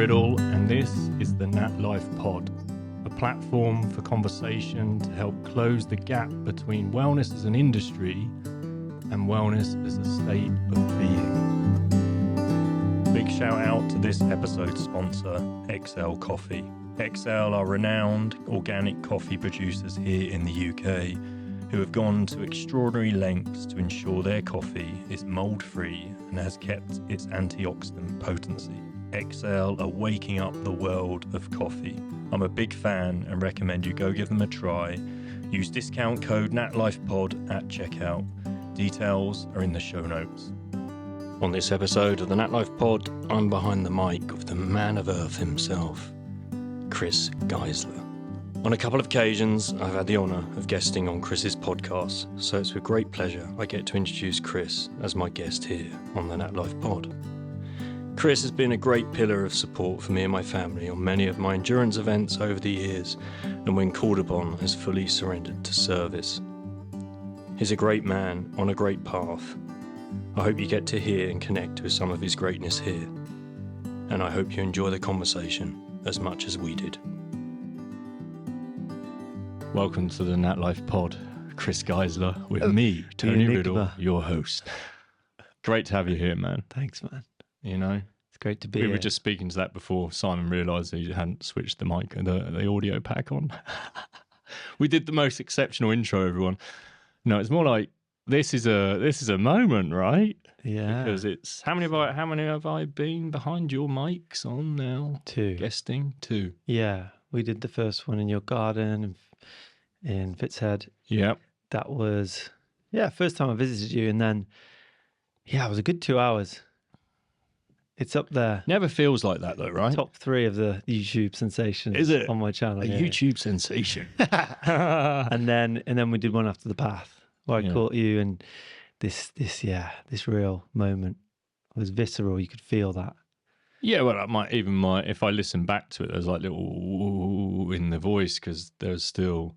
Riddle, and this is the NatLifePod, a platform for conversation to help close the gap between wellness as an industry and wellness as a state of being. Big shout out to this episode's sponsor, XL Coffee. XL are renowned organic coffee producers here in the UK who have gone to extraordinary lengths to ensure their coffee is mold-free and has kept its antioxidant potency. XL are waking up the world of coffee. I'm a big fan and recommend you go give them a try. Use discount code NatLifePod at checkout. Details are in the show notes. On this episode of the NatLifePod, I'm behind the mic of the man of Earth himself, Chris Geisler. On a couple of occasions, I've had the honour of guesting on Chris's podcast, so it's with great pleasure I get to introduce Chris as my guest here on the NatLifePod. Chris has been a great pillar of support for me and my family on many of my endurance events over the years, and when called upon has fully surrendered to service. He's a great man on a great path. I hope you get to hear and connect with some of his greatness here, and I hope you enjoy the conversation as much as we did. Welcome to the NatLifePod, Chris Geisler, with me, Tony Riddle, your host. Great to have you here, man. Thanks, man. You know, it's great to be here. We were just speaking to that before Simon realised that he hadn't switched the mic, the audio pack on. We did the most exceptional intro, everyone. No, it's more like this is a moment, right? Yeah. Because it's how many have I been behind your mics on now? 2. Guesting 2. Yeah, we did the first one in your garden in Fitzhead. Yep. That was first time I visited you, and then it was a good 2 hours. It's up there. Never feels like that though, right? Top 3 of the YouTube sensations. Is it? On my channel? A YouTube sensation. and then we did one after the bath where I caught you, and this real moment was visceral. You could feel that. Yeah, well, if I listen back to it, there's like little ooh in the voice because there's still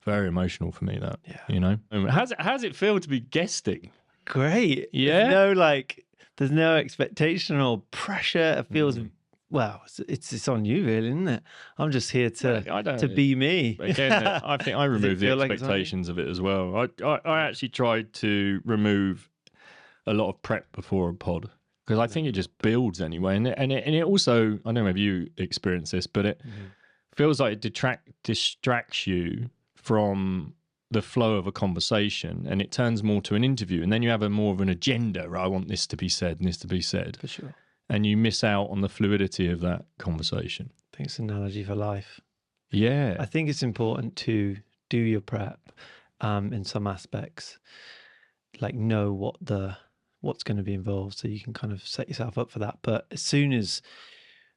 very emotional for me. That you know, how's it feel to be guesting? Great. Yeah. There's no expectation or pressure. It feels it's on you, really, isn't it? I'm just here to be me. Again, I think I removed the expectations of it as well. I actually tried to remove a lot of prep before a pod because I think it just builds anyway, and it also, I don't know if you experience this, but it feels like it distracts you from the flow of a conversation, and it turns more to an interview, and then you have more of an agenda, right? I want this to be said and this to be said. For sure. And you miss out on the fluidity of that conversation. I think it's an analogy for life. Yeah. I think it's important to do your prep in some aspects, like know what's going to be involved so you can kind of set yourself up for that. But as soon as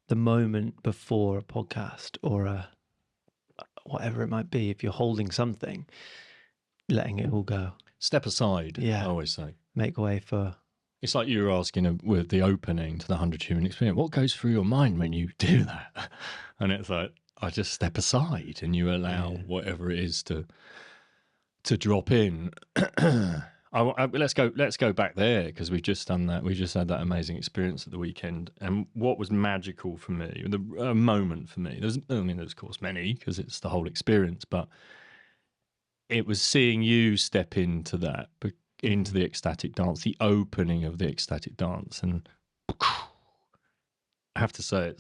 the moment before a podcast or whatever it might be, if you're holding something, letting it all go. Step aside, I always say. Make way for... It's like you were asking with the opening to the 100 Human Experience, what goes through your mind when you do that? And it's like, I just step aside and you allow whatever it is to drop in. Let's go back there because we've just done that. We just had that amazing experience at the weekend. And what was magical for me, a moment for me, there's of course many because it's the whole experience, but it was seeing you step into that, into the ecstatic dance, the opening of the ecstatic dance. And I have to say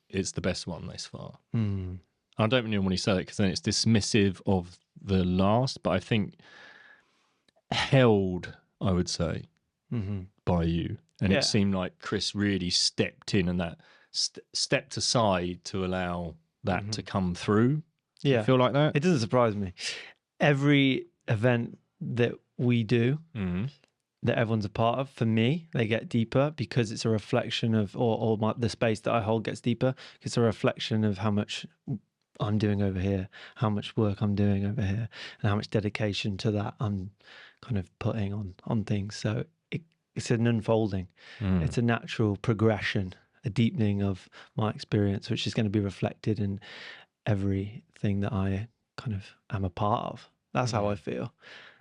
it's the best one this far. I don't really want to say it because then it's dismissive of the last, but I think held, I would say, by you. And it seemed like Chris really stepped in and that stepped aside to allow that to come through. Yeah. You feel like that? It doesn't surprise me. Every event that we do, that everyone's a part of, for me, they get deeper because it's a reflection of, the space that I hold gets deeper. It's a reflection of how much I'm doing over here, how much work I'm doing over here, and how much dedication to that I'm kind of putting on things. So it's an unfolding. It's a natural progression, a deepening of my experience, which is going to be reflected in everything that I kind of am a part of. That's how I feel.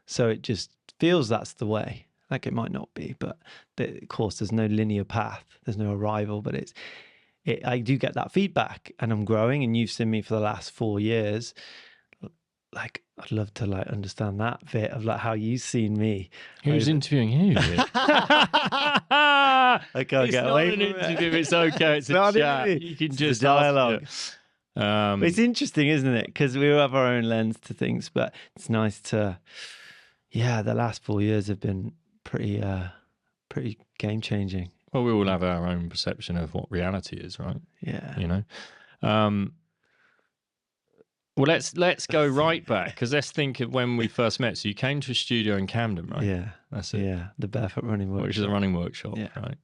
So it just feels that's the way. Like it might not be, but of course there's no linear path. There's no arrival, but I do get that feedback, and I'm growing. And you've seen me for the last 4 years. Like, I'd love to like understand that bit of like how you've seen me. Who's interviewing you? I can't get away from it. Interview. It's okay. It's a not an chat. interview. You can It's just a dialogue. But It's interesting, isn't it? Because we all have our own lens to things, but it's nice to, the last 4 years have been pretty game changing. Well, we all have our own perception of what reality is, right? Yeah. You know. Well, let's go right back, because let's think of when we first met. So you came to a studio in Camden, right? Yeah. That's it. Yeah. The Barefoot Running Workshop. Which is a running workshop, Yeah. right?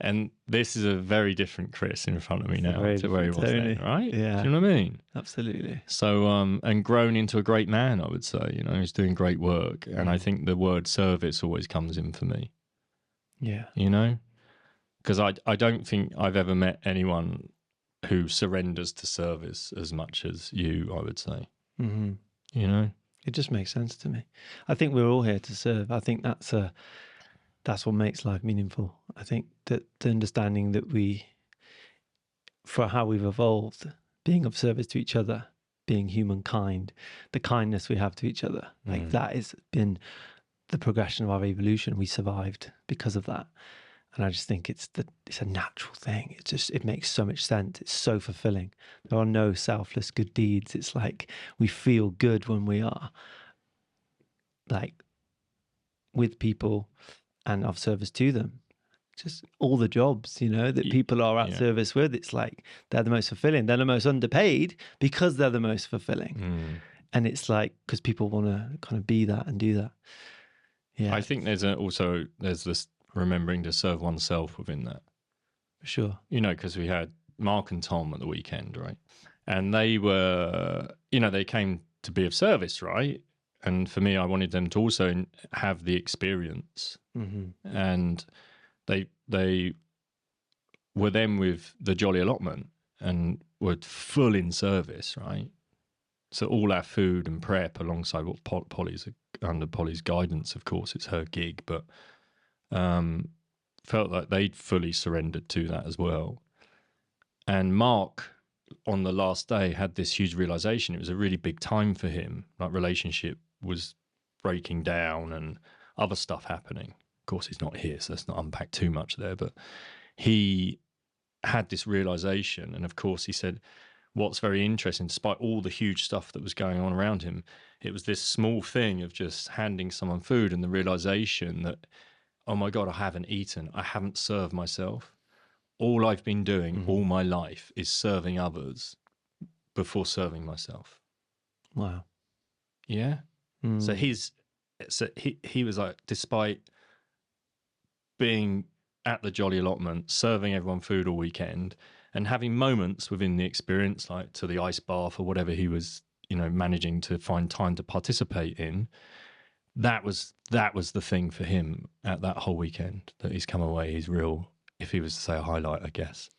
And this is a very different Chris in front of me now to where he was then, right? Yeah. Do you know what I mean? Absolutely. So, and grown into a great man, I would say. You know, he's doing great work. And I think the word service always comes in for me. Yeah. You know? Because I don't think I've ever met anyone who surrenders to service as much as you, I would say. Mm-hmm. You know? It just makes sense to me. I think we're all here to serve. I think that's what makes life meaningful. I think that the understanding that for how we've evolved, being of service to each other, being humankind, the kindness we have to each other, like that has been the progression of our evolution. We survived because of that. And I just think it's a natural thing. It makes so much sense. It's so fulfilling. There are no selfless good deeds. It's like we feel good when we are like with people and of service to them. Just all the jobs, that people are at service with. It's like they're the most fulfilling. They're the most underpaid because they're the most fulfilling. And it's like, because people want to kind of be that and do that. Yeah. I think there's this remembering to serve oneself within that. For sure. Because we had Mark and Tom at the weekend, right? And they were, they came to be of service, right? And for me, I wanted them to also have the experience. Mm-hmm. And they were then with the Jolly Allotment and were full in service, right? So all our food and prep alongside what Polly's, under Polly's guidance, of course, it's her gig, but felt like they'd fully surrendered to that as well. And Mark, on the last day, had this huge realization. It was a really big time for him. Like, relationship was breaking down and other stuff happening. Of course, he's not here, so let's not unpack too much there. But he had this realization. And of course, he said, what's very interesting, despite all the huge stuff that was going on around him, it was this small thing of just handing someone food and the realization that, oh my God, I haven't eaten. I haven't served myself. All I've been doing all my life is serving others before serving myself. Wow. Yeah. So he was like, despite being at the Jolly Allotment, serving everyone food all weekend and having moments within the experience, like to the ice bath or whatever he was, managing to find time to participate in, that was the thing for him at that whole weekend, that he's come away, he's real, if he was to say a highlight, I guess,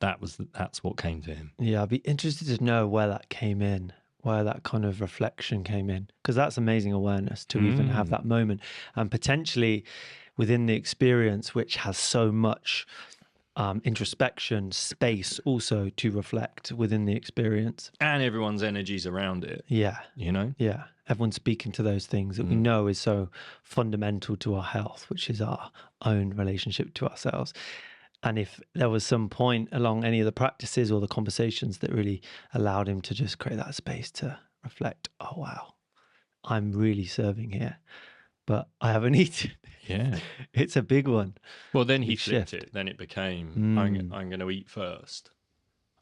that's what came to him. Yeah, I'd be interested to know where that came in, where that kind of reflection came in, because that's amazing awareness to even have that moment, and potentially within the experience, which has so much introspection, space also to reflect within the experience. And everyone's energies around it. Yeah. Yeah. Everyone's speaking to those things that we know is so fundamental to our health, which is our own relationship to ourselves. And if there was some point along any of the practices or the conversations that really allowed him to just create that space to reflect, oh, wow, I'm really serving here, but I haven't eaten. Yeah. It's a big one. Well, then he flipped it. Then it became, I'm going to eat first.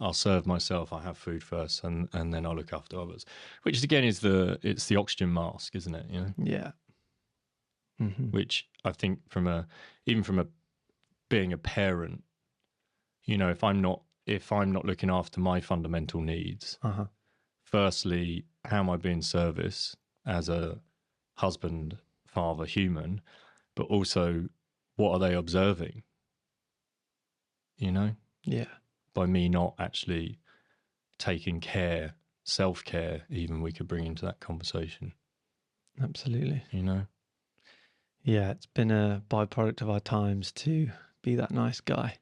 I'll serve myself. I have food first, and then I'll look after others. Which again it's the oxygen mask, isn't it? Yeah. Mm-hmm. Which I think even from being a parent, if I'm not looking after my fundamental needs, firstly, how am I being service as a husband, father, human? But also, what are they observing? Yeah. By me not actually taking care, self-care, even, we could bring into that conversation. Absolutely. Yeah, it's been a byproduct of our times to be that nice guy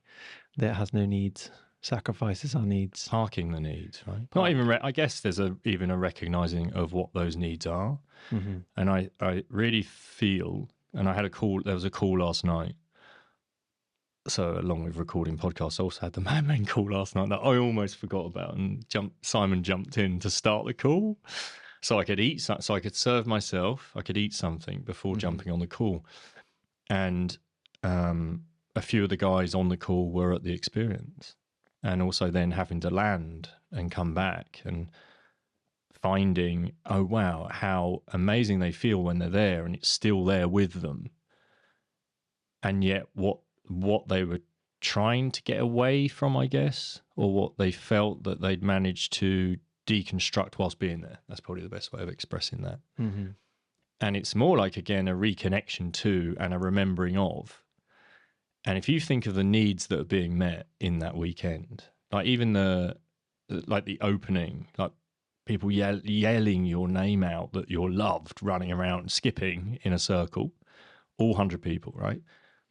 that has no needs. sacrifices our needs. Parking the needs, right? Not even, I guess there's even a recognizing of what those needs are. Mm-hmm. And I really feel, and there was a call last night. So along with recording podcasts, I also had the Man call last night that I almost forgot about, and Simon jumped in to start the call. So I could so I could serve myself, I could eat something before jumping on the call. And a few of the guys on the call were at the experience, and also then having to land and come back and finding, oh wow, how amazing they feel when they're there and it's still there with them. And yet what they were trying to get away from, I guess, or what they felt that they'd managed to deconstruct whilst being there. That's probably the best way of expressing that. Mm-hmm. And it's more like, again, a reconnection to and a remembering of. And if you think of the needs that are being met in that weekend, like even the opening, like people yelling your name out that you're loved, running around, skipping in a circle, all 100 people, right?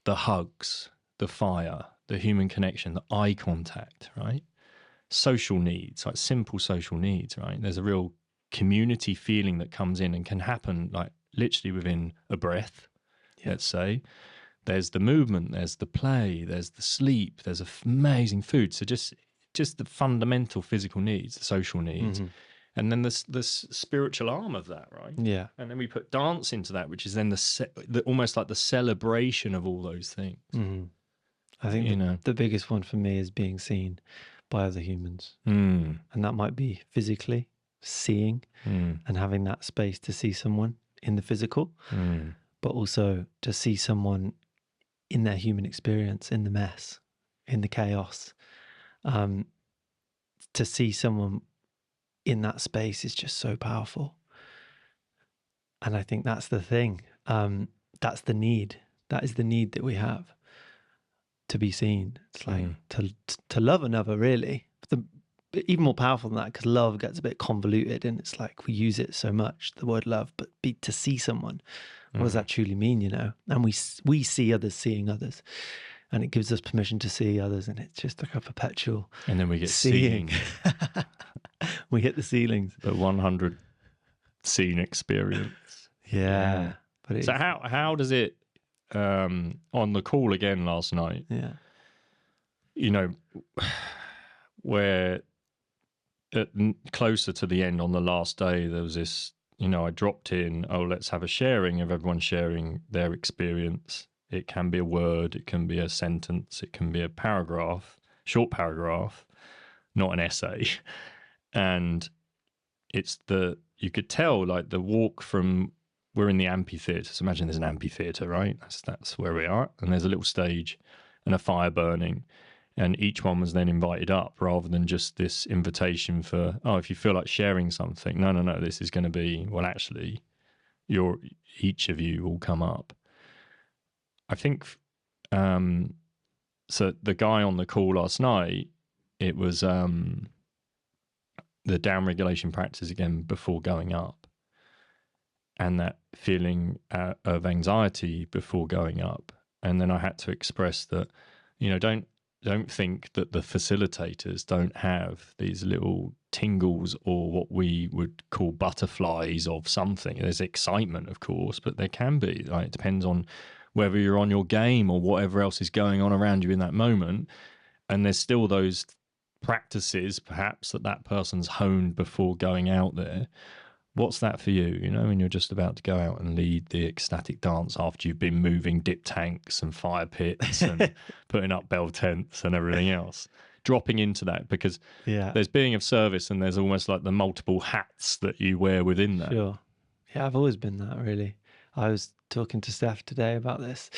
The hugs, the fire, the human connection, the eye contact, right? Social needs, like simple social needs, right? There's a real community feeling that comes in and can happen like literally within a breath, let's say. There's the movement, there's the play, there's the sleep, there's amazing food. So just the fundamental physical needs, the social needs. And then the spiritual arm of that, right? Yeah. And then we put dance into that, which is then the almost like the celebration of all those things. Mm-hmm. I think the biggest one for me is being seen by other humans. And that might be physically seeing and having that space to see someone in the physical, but also to see someone in their human experience, in the mess, in the chaos. To see someone in that space is just so powerful. And I think that's the thing. That's the need. That is the need that we have, to be seen. It's like to love another, really. Even more powerful than that, because love gets a bit convoluted and it's like we use it so much, the word love, but to see someone, what does that truly mean, And we see others seeing others, and it gives us permission to see others, and it's just like a perpetual. And then we get seeing. We hit the ceilings. The 100 scene experience. Yeah. But so how does it on the call again last night? Yeah. Where closer to the end on the last day, there was this, I dropped in, let's have a sharing of everyone sharing their experience. It can be a word, it can be a sentence, it can be a paragraph, short paragraph, not an essay. And it's you could tell, like the walk from, we're in the amphitheatre. So imagine there's an amphitheatre, right? That's where we are. And there's a little stage and a fire burning. And each one was then invited up rather than just this invitation for, if you feel like sharing something. No, this is going to be, well, actually, each of you will come up. I think, so the guy on the call last night, it was the down regulation practice again before going up. And that feeling of anxiety before going up. And then I had to express that, don't think that the facilitators don't have these little tingles or what we would call butterflies of something. There's excitement, of course, but there can be. Like, it depends on whether you're on your game or whatever else is going on around you in that moment. And there's still those practices, perhaps, that person's honed before going out there. What's that for you, when you're just about to go out and lead the ecstatic dance after you've been moving dip tanks and fire pits and putting up bell tents and everything else? Dropping into that, because there's being of service and there's almost like the multiple hats that you wear within that. Sure. Yeah, I've always been that, really. I was talking to Steph today about this,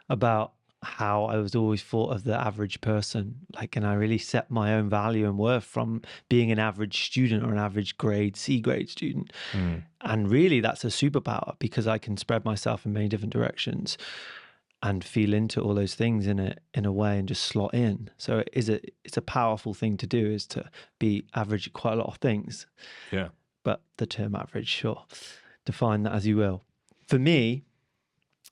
about how I was always thought of the average person, and I really set my own value and worth from being an average student or an average C grade student. And really that's a superpower, because I can spread myself in many different directions and feel into all those things in a way and just slot in. So it's a powerful thing to do, is to be average at quite a lot of things. Yeah. But the term average, sure, define that as you will. For me,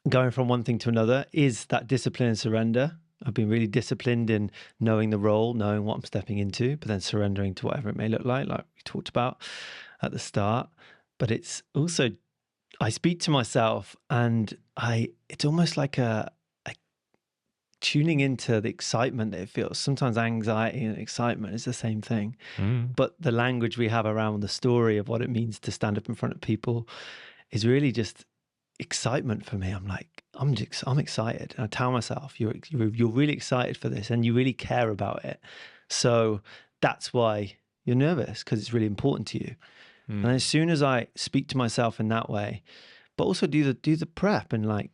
going from one thing to another is that discipline and surrender. I've been really disciplined in knowing the role, knowing what I'm stepping into, but then surrendering to whatever it may look like we talked about at the start. But it's also, I speak to myself and it's almost like a tuning into the excitement that it feels. Sometimes anxiety and excitement is the same thing. But the language we have around the story of what it means to stand up in front of people is really just excitement for me. I'm like, I'm excited. And I tell myself, you're really excited for this and you really care about it. So that's why you're nervous, because it's really important to you. And as soon as I speak to myself in that way, but also do the prep and like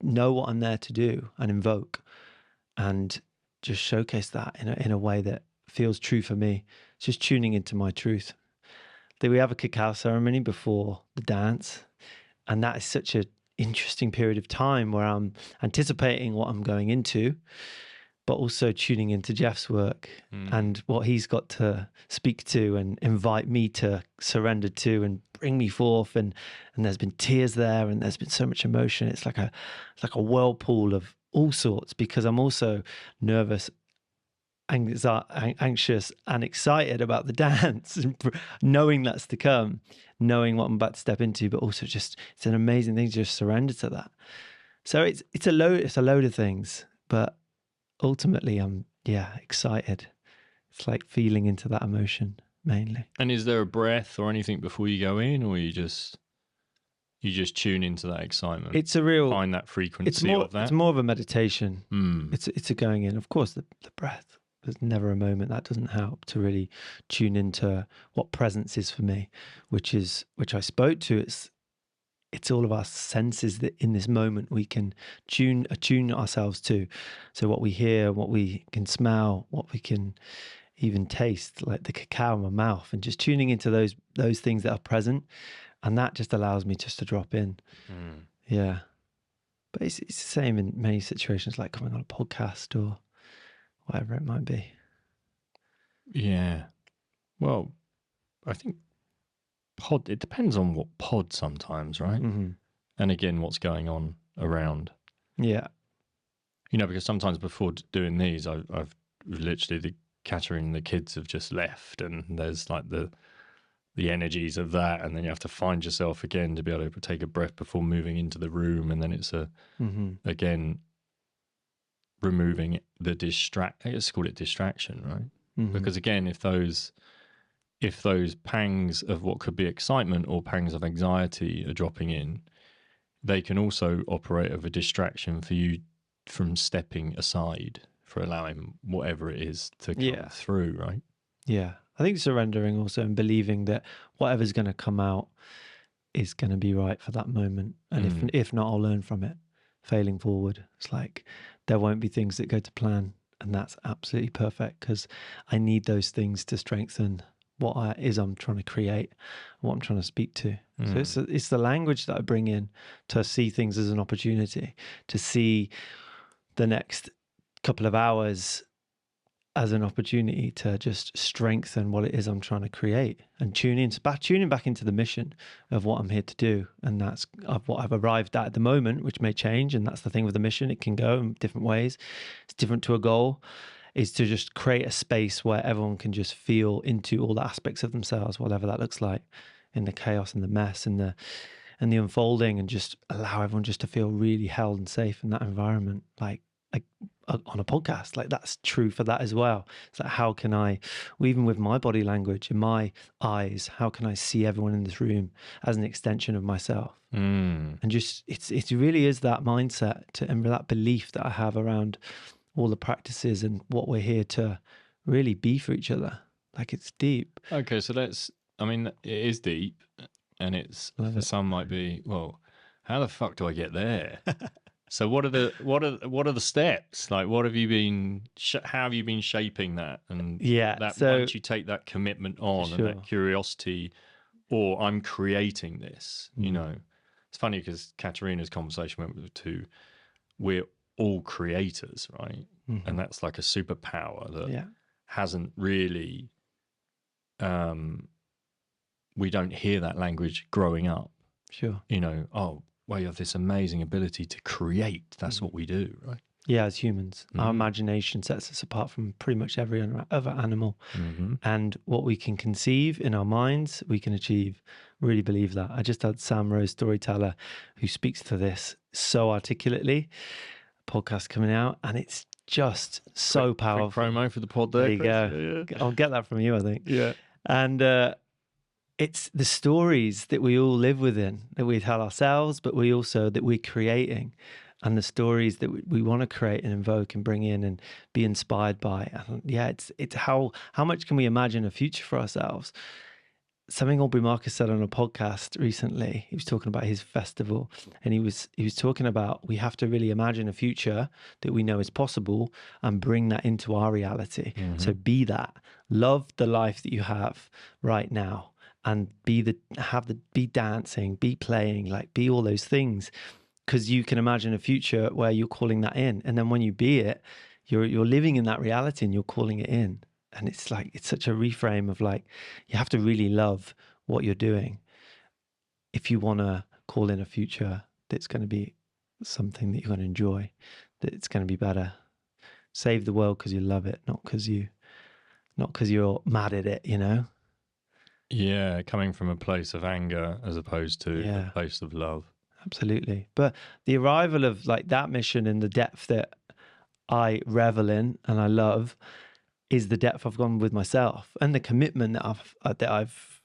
know what I'm there to do and invoke, and just showcase that in a way that feels true for me. It's just tuning into my truth. We have a cacao ceremony before the dance, and that is such an interesting period of time where I'm anticipating what I'm going into, but also tuning into Jeff's work and what he's got to speak to and invite me to surrender to and bring me forth. And there's been tears there, and there's been so much emotion. It's like a whirlpool of all sorts, because I'm also nervous, anxious and excited about the dance, knowing that's to come, knowing what I'm about to step into, but also just, it's an amazing thing to just surrender to that. So it's a load of things, but ultimately I'm excited. It's like feeling into that emotion mainly. And is there a breath or anything before you go in, or you just tune into that excitement? It's a real, find that frequency of that. It's more of a meditation. It's a going in. Of course, the breath. There's never a moment that doesn't help to really tune into what presence is for me, which I spoke to. It's all of our senses that in this moment we can attune ourselves to. So what we hear, what we can smell, what we can even taste, like the cacao in my mouth, and just tuning into those things that are present. And that just allows me just to drop in. Yeah. But it's the same in many situations, like coming on a podcast or whatever it might be. Yeah. Well, I think it depends on what pod sometimes, right? And again, what's going on around. Yeah. Because sometimes before doing these, I've literally, Katerina and the kids have just left, and there's like the energies of that, and then you have to find yourself again to be able to take a breath before moving into the room, and then it's again removing let's call it distraction, right? Because again, if those pangs of what could be excitement or pangs of anxiety are dropping in, they can also operate as a distraction for you from stepping aside, for allowing whatever it is to come through, right? Yeah. I think surrendering also, and believing that whatever's going to come out is going to be right for that moment. And if not, I'll learn from it. Failing forward. It's like there won't be things that go to plan, and that's absolutely perfect, because I need those things to strengthen what I'm trying to create, what I'm trying to speak to. So it's the language that I bring in to see things as an opportunity, to see the next couple of hours as an opportunity to just strengthen what it is I'm trying to create, and tuning back into the mission of what I'm here to do. And that's what I've arrived at the moment, which may change. And that's the thing with the mission. It can go in different ways. It's different to a goal, is to just create a space where everyone can just feel into all the aspects of themselves, whatever that looks like, in the chaos and the mess and the unfolding, and just allow everyone just to feel really held and safe in that environment. Like on a podcast, like that's true for that as well. It's like, how can I, even with my body language and my eyes, how can I see everyone in this room as an extension of myself? And just, it really is that mindset and that belief that I have around all the practices and what we're here to really be for each other. Like, it's deep. Okay, so it is deep, and for some might be, well, how the fuck do I get there? So what are the steps? Like, what have you been? How have you been shaping that? And once you take that commitment on and that curiosity, or I'm creating this, it's funny because Katerina's conversation went to, we're all creators, right? And that's like a superpower that hasn't really. We don't hear that language growing up. Sure. Well, you have this amazing ability to create. That's what we do, right? Yeah, as humans, our imagination sets us apart from pretty much every other animal. And what we can conceive in our minds, we can achieve. Really believe that. I just had Sam Rose, storyteller, who speaks to this so articulately. Podcast coming out, and it's just so powerful. Quick promo for the pod there. There you go. Yeah. I'll get that from you, I think. Yeah. And it's the stories that we all live within, that we tell ourselves, but that we're creating, and the stories that we want to create and invoke and bring in and be inspired by. And yeah, it's how much can we imagine a future for ourselves? Something Aubrey Marcus said on a podcast recently. He was talking about his festival, and he was talking about we have to really imagine a future that we know is possible and bring that into our reality. So be that, love the life that you have right now, and be dancing, be playing, like be all those things, because you can imagine a future where you're calling that in, and then when you be it, you're living in that reality and you're calling it in. And it's like, it's such a reframe of like, you have to really love what you're doing if you want to call in a future that's going to be something that you're going to enjoy, that it's going to be better. Save the world because you love it, not because you're mad at it, you know? Yeah, coming from a place of anger as opposed to a place of love. Absolutely. But the arrival of like that mission and the depth that I revel in and I love is the depth I've gone with myself, and the commitment that I've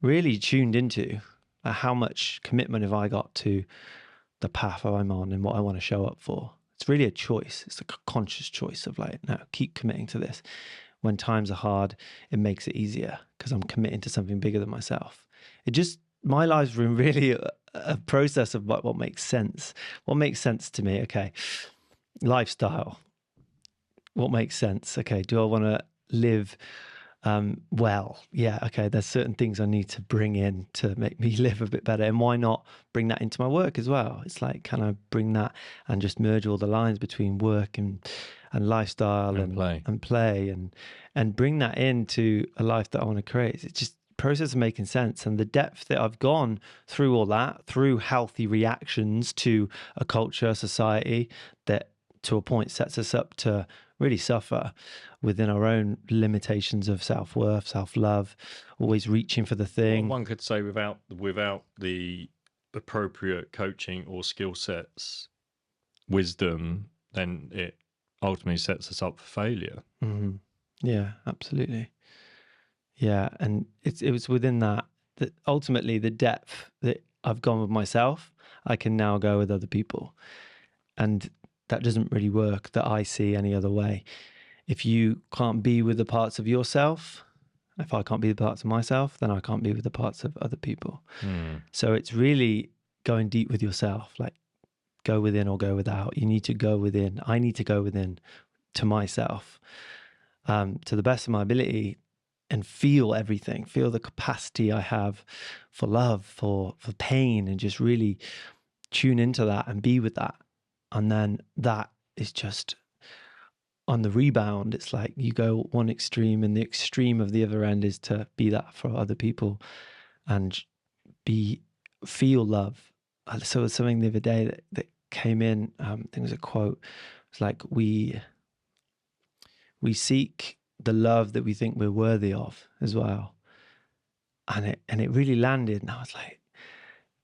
really tuned into. How much commitment have I got to the path I'm on and what I want to show up for? It's really a choice. It's like a conscious choice of like, no, keep committing to this. When times are hard, it makes it easier because I'm committing to something bigger than myself. My life's been really a process of what makes sense. What makes sense to me? Okay, lifestyle. What makes sense? Okay, do I want to live well? Yeah, okay, there's certain things I need to bring in to make me live a bit better. And why not bring that into my work as well? It's like, can I bring that and just merge all the lines between work and lifestyle and play and bring that into a life that I want to create? It's just a process of making sense. And the depth that I've gone through all that, through healthy reactions to a culture, society that to a point sets us up to really suffer within our own limitations of self-worth, self-love, always reaching for the thing. Well, one could say without the appropriate coaching or skill sets, wisdom, then it ultimately sets us up for failure. Mm-hmm. Yeah, absolutely. Yeah, and it was within that ultimately the depth that I've gone with myself, I can now go with other people. And that doesn't really work that I see any other way. If you can't be with the parts of yourself, if I can't be the parts of myself, then I can't be with the parts of other people. So it's really going deep with yourself, like go within or go without. You need to go within. I need to go within to myself, to the best of my ability, and feel everything, feel the capacity I have for love, for pain, and just really tune into that and be with that. And then that is just on the rebound. It's like you go one extreme and the extreme of the other end is to be that for other people and feel love. So it's something the other day that came in, I think it was a quote. It's like we seek the love that we think we're worthy of as well. And it really landed. And I was like,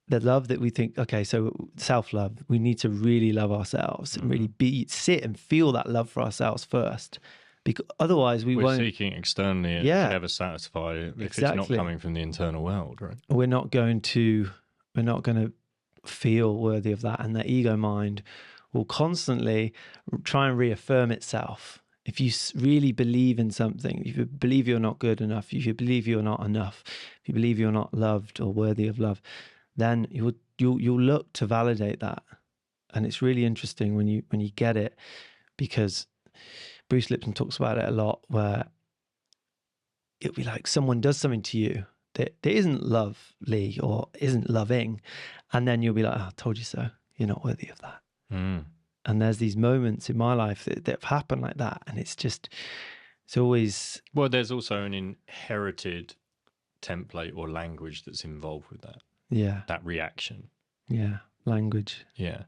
the love that we think, okay, so self-love, we need to really love ourselves and really sit and feel that love for ourselves first, because otherwise we're won't. Seeking externally and never satisfy if it's not coming from the internal world, right? We're not going to feel worthy of that, and the ego mind will constantly try and reaffirm itself. If you really believe in something, if you believe you're not good enough, if you believe you're not enough, if you believe you're not loved or worthy of love, then you'll look to validate that. And it's really interesting when you get it, because Bruce Lipton talks about it a lot, where it'll be like someone does something to you that isn't lovely or isn't loving, and then you'll be like, oh, I told you so, you're not worthy of that. And there's these moments in my life that have happened like that, and it's always... Well, there's also an inherited template or language that's involved with that. Yeah. That reaction. Yeah. Language. Yeah.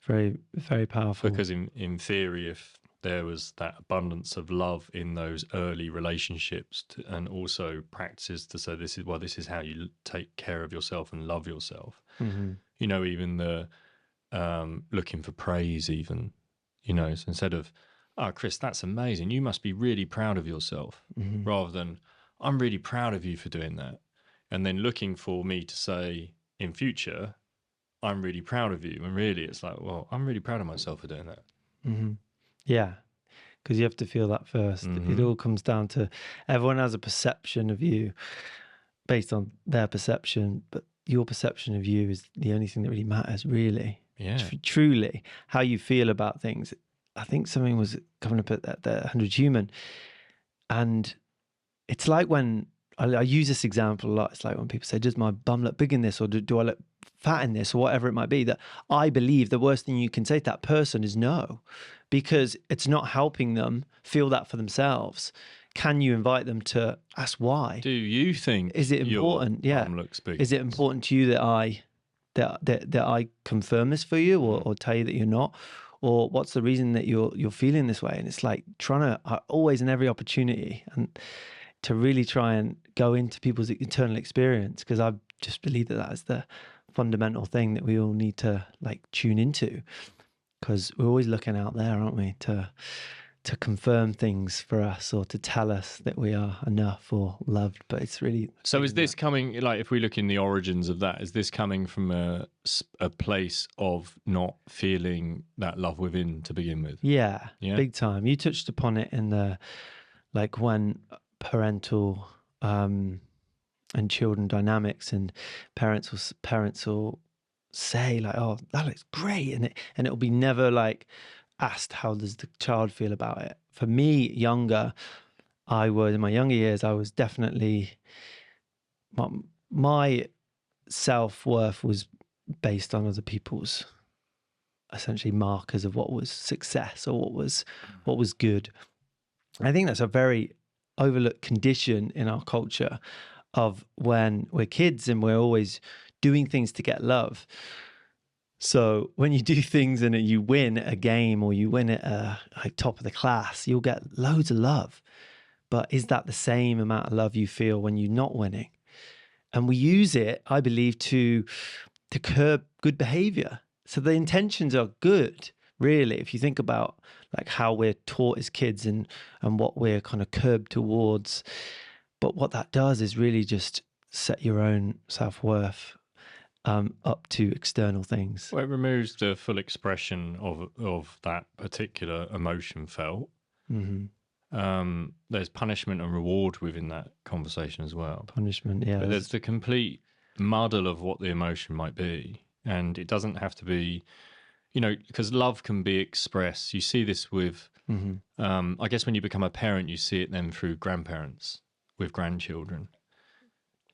Very, very powerful. Because in theory, if there was that abundance of love in those early relationships and also practices to say this is how you take care of yourself and love yourself. Mm-hmm. You know, even the looking for praise, even, you know, so instead of, oh, Chris, that's amazing, you must be really proud of yourself, Mm-hmm. rather than, I'm really proud of you for doing that. And then looking for me to say in future, I'm really proud of you. And really it's like, well, I'm really proud of myself for doing that. Mm-hmm. Yeah, because you have to feel that first. Mm-hmm. It all comes down to everyone has a perception of you based on their perception, but your perception of you is the only thing that really matters, really. Yeah. Truly, how you feel about things. I think something was coming up at the 100 Human, and it's like when I use this example a lot. It's like when people say, does my bum look big in this, or do I look fat in this, or whatever it might be, that I believe the worst thing you can say to that person is no, because it's not helping them feel that for themselves. Can you invite them to ask why? Do you think is it important? Your Yeah. bum looks big? Is it important to you that I confirm this for you, or tell you that you're not? Or what's the reason that you're feeling this way? And it's like trying to always, in every opportunity, and to really try and go into people's internal experience, because I just believe that is the fundamental thing that we all need to like tune into, because we're always looking out there, aren't we, to confirm things for us, or to tell us that we are enough or loved. But it's really, so is this coming, like, if we look in the origins of that, is this coming from a place of not feeling that love within to begin with? yeah, Yeah. big time. You touched upon it in the, like, when parental and children dynamics, and parents will say like, oh, that looks great, and it'll be never like asked, how does the child feel about it? For me, in my younger years, I was definitely, my self-worth was based on other people's essentially markers of what was success, or what was good. I think that's a very overlooked condition in our culture, of when we're kids and we're always doing things to get love. So when you do things and you win a game, or you win at like top of the class, you'll get loads of love. But is that the same amount of love you feel when you're not winning? And we use it, I believe, to curb good behavior. So the intentions are good, really, if you think about like how we're taught as kids, and what we're kind of curbed towards. But what that does is really just set your own self-worth up to external things. Well, it removes the full expression of that particular emotion felt. Mm-hmm. There's punishment and reward within that conversation as well. Punishment, yeah. But there's the complete muddle of what the emotion might be. And it doesn't have to be, you know, because love can be expressed. You see this with, I guess when you become a parent, you see it then through grandparents with grandchildren.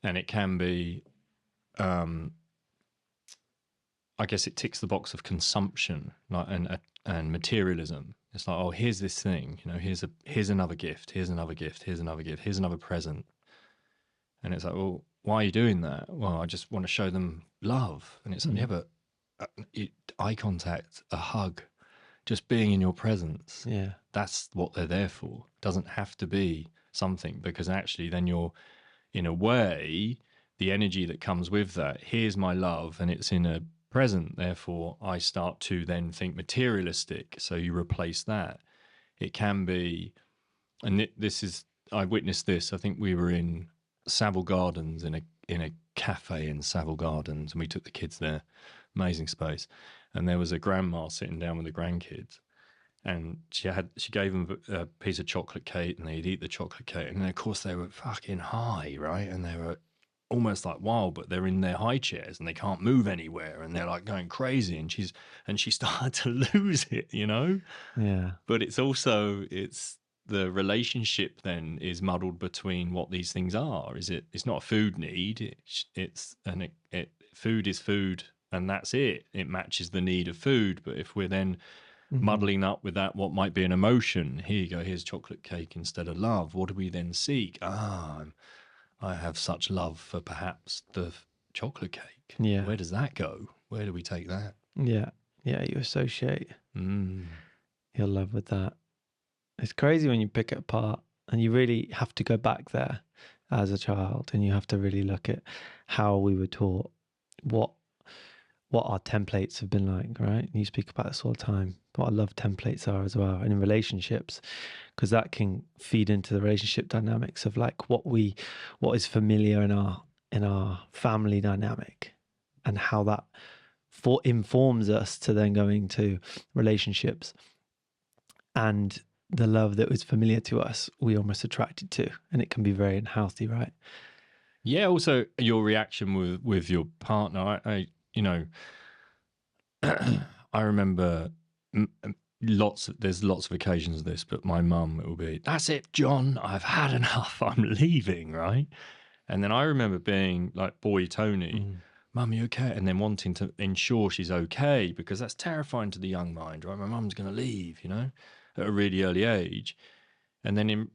And it can be, I guess it ticks the box of consumption, like, and materialism. It's like, oh, here's this thing, you know, here's another gift, here's another gift, here's another gift, here's another present. And it's like, well, why are you doing that? Well, I just want to show them love. And it's like, yeah, but eye contact, a hug, just being in your presence. Yeah. That's what they're there for. It doesn't have to be something, because actually then you're, in a way, the energy that comes with that, here's my love, and it's in a present, therefore I start to then think materialistic. So you replace that. It can be, and this is, I witnessed this, I think we were in Savile Gardens, in a cafe in Savile Gardens, and we took the kids there. Amazing space. And there was a grandma sitting down with the grandkids, and she gave them a piece of chocolate cake, and they'd eat the chocolate cake, and then of course they were fucking high, right? And they were almost like wild, but they're in their high chairs and they can't move anywhere, and they're like going crazy, and she started to lose it, you know? Yeah. But it's the relationship then is muddled between what these things are. It's not a food need, food is food, and that's it. It matches the need of food. But if we're then muddling up with that, what might be an emotion, here you go, here's chocolate cake instead of love, what do we then seek? I have such love for perhaps the chocolate cake. Yeah. Where does that go? Where do we take that? Yeah. yeah, you associate Mm. your love with that. It's crazy when you pick it apart, and you really have to go back there as a child, and you have to really look at how we were taught, what our templates have been like, right? And you speak about this all the time. What I love templates are as well, and in relationships, because that can feed into the relationship dynamics of like what is familiar in our family dynamic, and how that informs us to then go into relationships, and the love that was familiar to us, we almost attracted to, and it can be very unhealthy, right? Yeah. Also, your reaction with your partner. I you know, I remember there's lots of occasions of this, but my mum, it will be, that's it, John, I've had enough, I'm leaving, right? And then I remember being like, boy Tony, Mum, you okay? And then wanting to ensure she's okay, because that's terrifying to the young mind, right? My mum's going to leave, at a really early age. And then in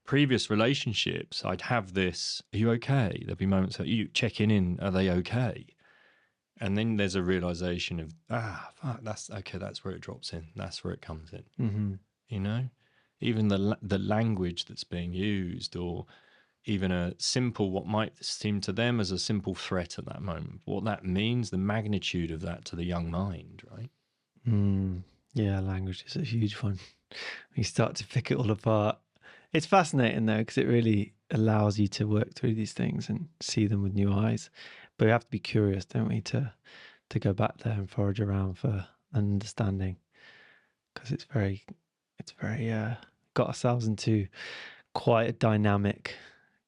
previous relationships, I'd have this, are you okay? There'd be moments that you checking in, are they okay? And then there's a realization of, fuck, that's okay, that's where it drops in. That's where it comes in. Even the language that's being used, or even a simple, what might seem to them as a simple threat at that moment, what that means, the magnitude of that to the young mind, right? Yeah, language is a huge one. You start to pick it all apart. It's fascinating though, because it really allows you to work through these things and see them with new eyes. But we have to be curious, don't we, to go back there and forage around for an understanding, because it's very got ourselves into quite a dynamic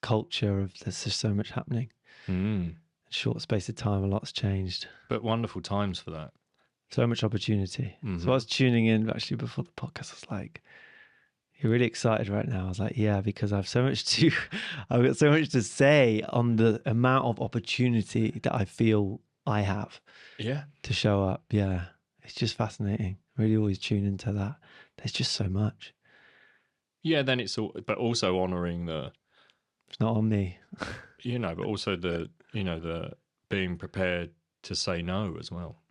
culture of there's just so much happening. In a short space of time, a lot's changed. But wonderful times for that. So much opportunity. So I was tuning in actually before the podcast. I was like, you're really excited right now. I was like, yeah, because I've got so much to say on the amount of opportunity that I feel I have to show up. Yeah. It's just fascinating. Really always tune into that. There's just so much. Yeah, then but also honoring it's not on me. But also the being prepared to say no as well.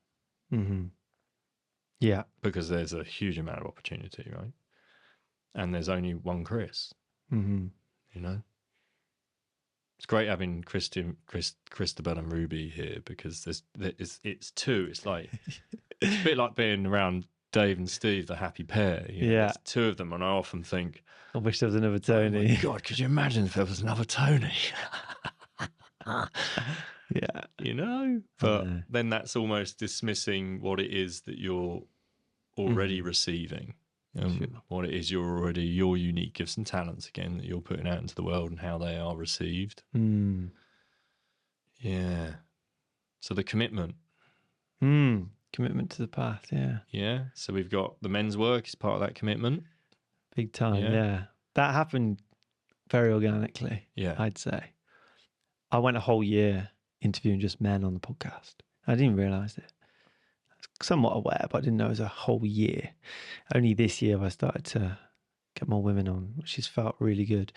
Yeah. Because there's a huge amount of opportunity, right? And there's only one Chris. It's great having Christabel and Ruby here, because it's two. It's like it's a bit like being around Dave and Steve, the happy pair. There's two of them, and I often think, I wish there was another Tony. Oh my God, could you imagine if there was another Tony? Yeah. But then that's almost dismissing what it is that you're already receiving. What it is your unique gifts and talents, again, that you're putting out into the world, and how they are received. Yeah. So the commitment. Commitment to the path, yeah. Yeah. So we've got the men's work is part of that commitment. Big time, yeah. That happened very organically, I'd say. I went a whole year interviewing just men on the podcast. I didn't realise it. I was somewhat aware, but I didn't know it was a whole year. Only this year I started to get more women on, which has felt really good.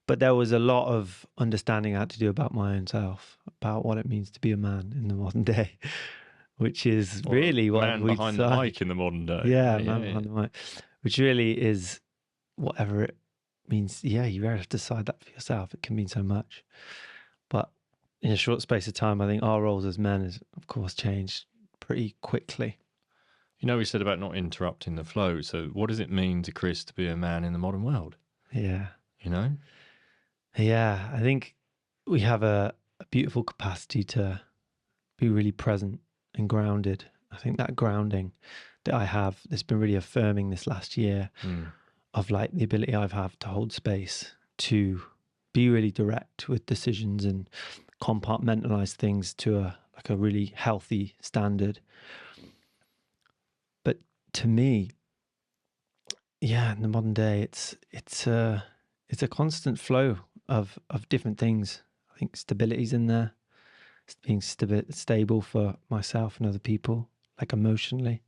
But there was a lot of understanding I had to do about my own self, about what it means to be a man in the modern day, which is really what man behind the mic in the modern day. Yeah, man behind the mic, which really is whatever it means. Yeah, you really have to decide that for yourself. It can mean so much. But in a short space of time, I think our roles as men has, of course, changed pretty quickly. We said about not interrupting the flow. So what does it mean to Chris to be a man in the modern world? Yeah. Yeah, I think we have a beautiful capacity to be really present and grounded. I think that grounding that I have, that's been really affirming this last year, of like the ability I've had to hold space, to be really direct with decisions and compartmentalize things to a really healthy standard. But to me, in the modern day, it's a constant flow of different things. I think stability's in there, being stable for myself and other people, like emotionally,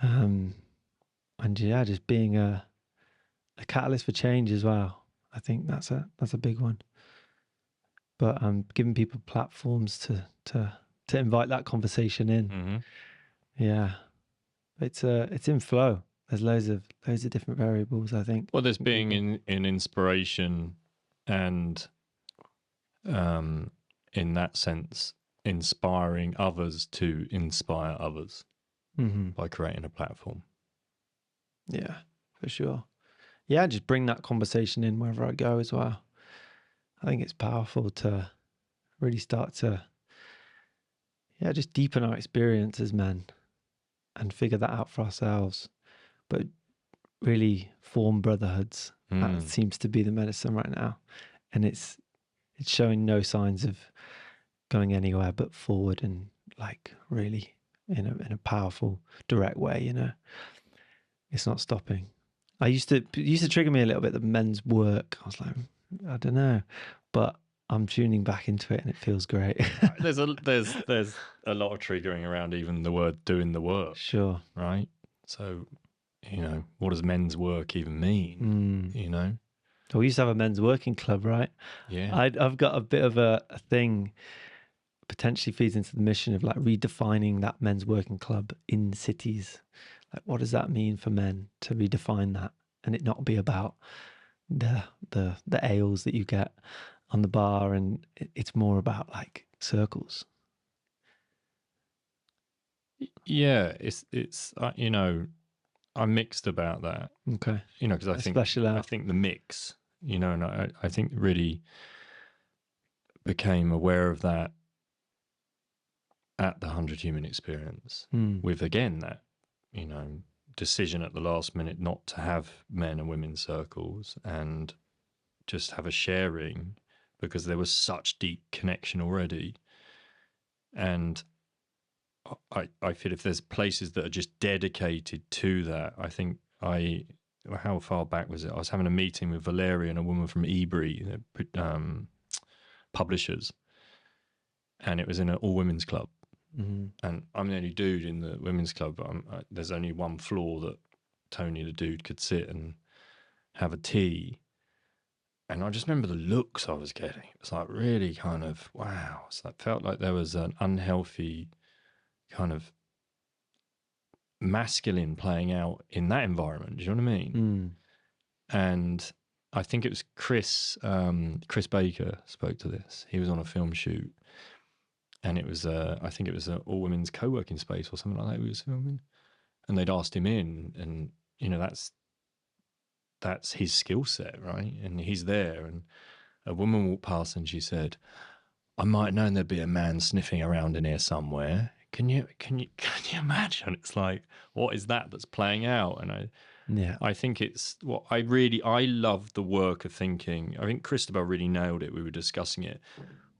and just being a catalyst for change as well. I think that's a big one. But giving people platforms to invite that conversation in. Yeah. It's in flow. There's loads of different variables, I think. Well, there's being in inspiration and in that sense, inspiring others to inspire others by creating a platform. Yeah, for sure. Yeah, just bring that conversation in wherever I go as well. I think it's powerful to really start to, just deepen our experience as men and figure that out for ourselves. But really form brotherhoods. That seems to be the medicine right now. And it's showing no signs of going anywhere but forward, and like really in a powerful, direct way, you know. It's not stopping. It used to trigger me a little bit, the men's work. I was like, I don't know. But I'm tuning back into it and it feels great. There's a lot of triggering around even the word doing the work. Sure. Right? So, you know, what does men's work even mean? You know? Well, we used to have a men's working club, right? Yeah. I've got a bit of a thing, potentially feeds into the mission of like redefining that men's working club in cities. Like, what does that mean for men to redefine that and it not be about the ales that you get on the bar, and it's more about like circles. Yeah, it's you know, I'm mixed about that. Okay. You know, because I think the mix, you know, and I think really became aware of that at the 100 Human Experience with, again, that, you know, decision at the last minute not to have men and women circles and just have a sharing, because there was such deep connection already. And I feel if there's places that are just dedicated to that, I think how far back was it? I was having a meeting with Valeria and a woman from Ebury, publishers, and it was in an all women's club. And I'm the only dude in the women's club. There's only one floor that Tony, the dude, could sit and have a tea. And I just remember the looks I was getting. It was like really kind of, wow. So it felt like there was an unhealthy kind of masculine playing out in that environment. Do you know what I mean? And I think it was Chris Baker spoke to this. He was on a film shoot. And it was, I think it was an all-women's co-working space or something like that he was filming. And they'd asked him in, and, you know, that's his skill set, right? And he's there. And a woman walked past and she said, I might have known there'd be a man sniffing around in here somewhere. Can you imagine? It's like, what is that that's playing out? And I think it's what I love the work of thinking. I think Christabel really nailed it. We were discussing it.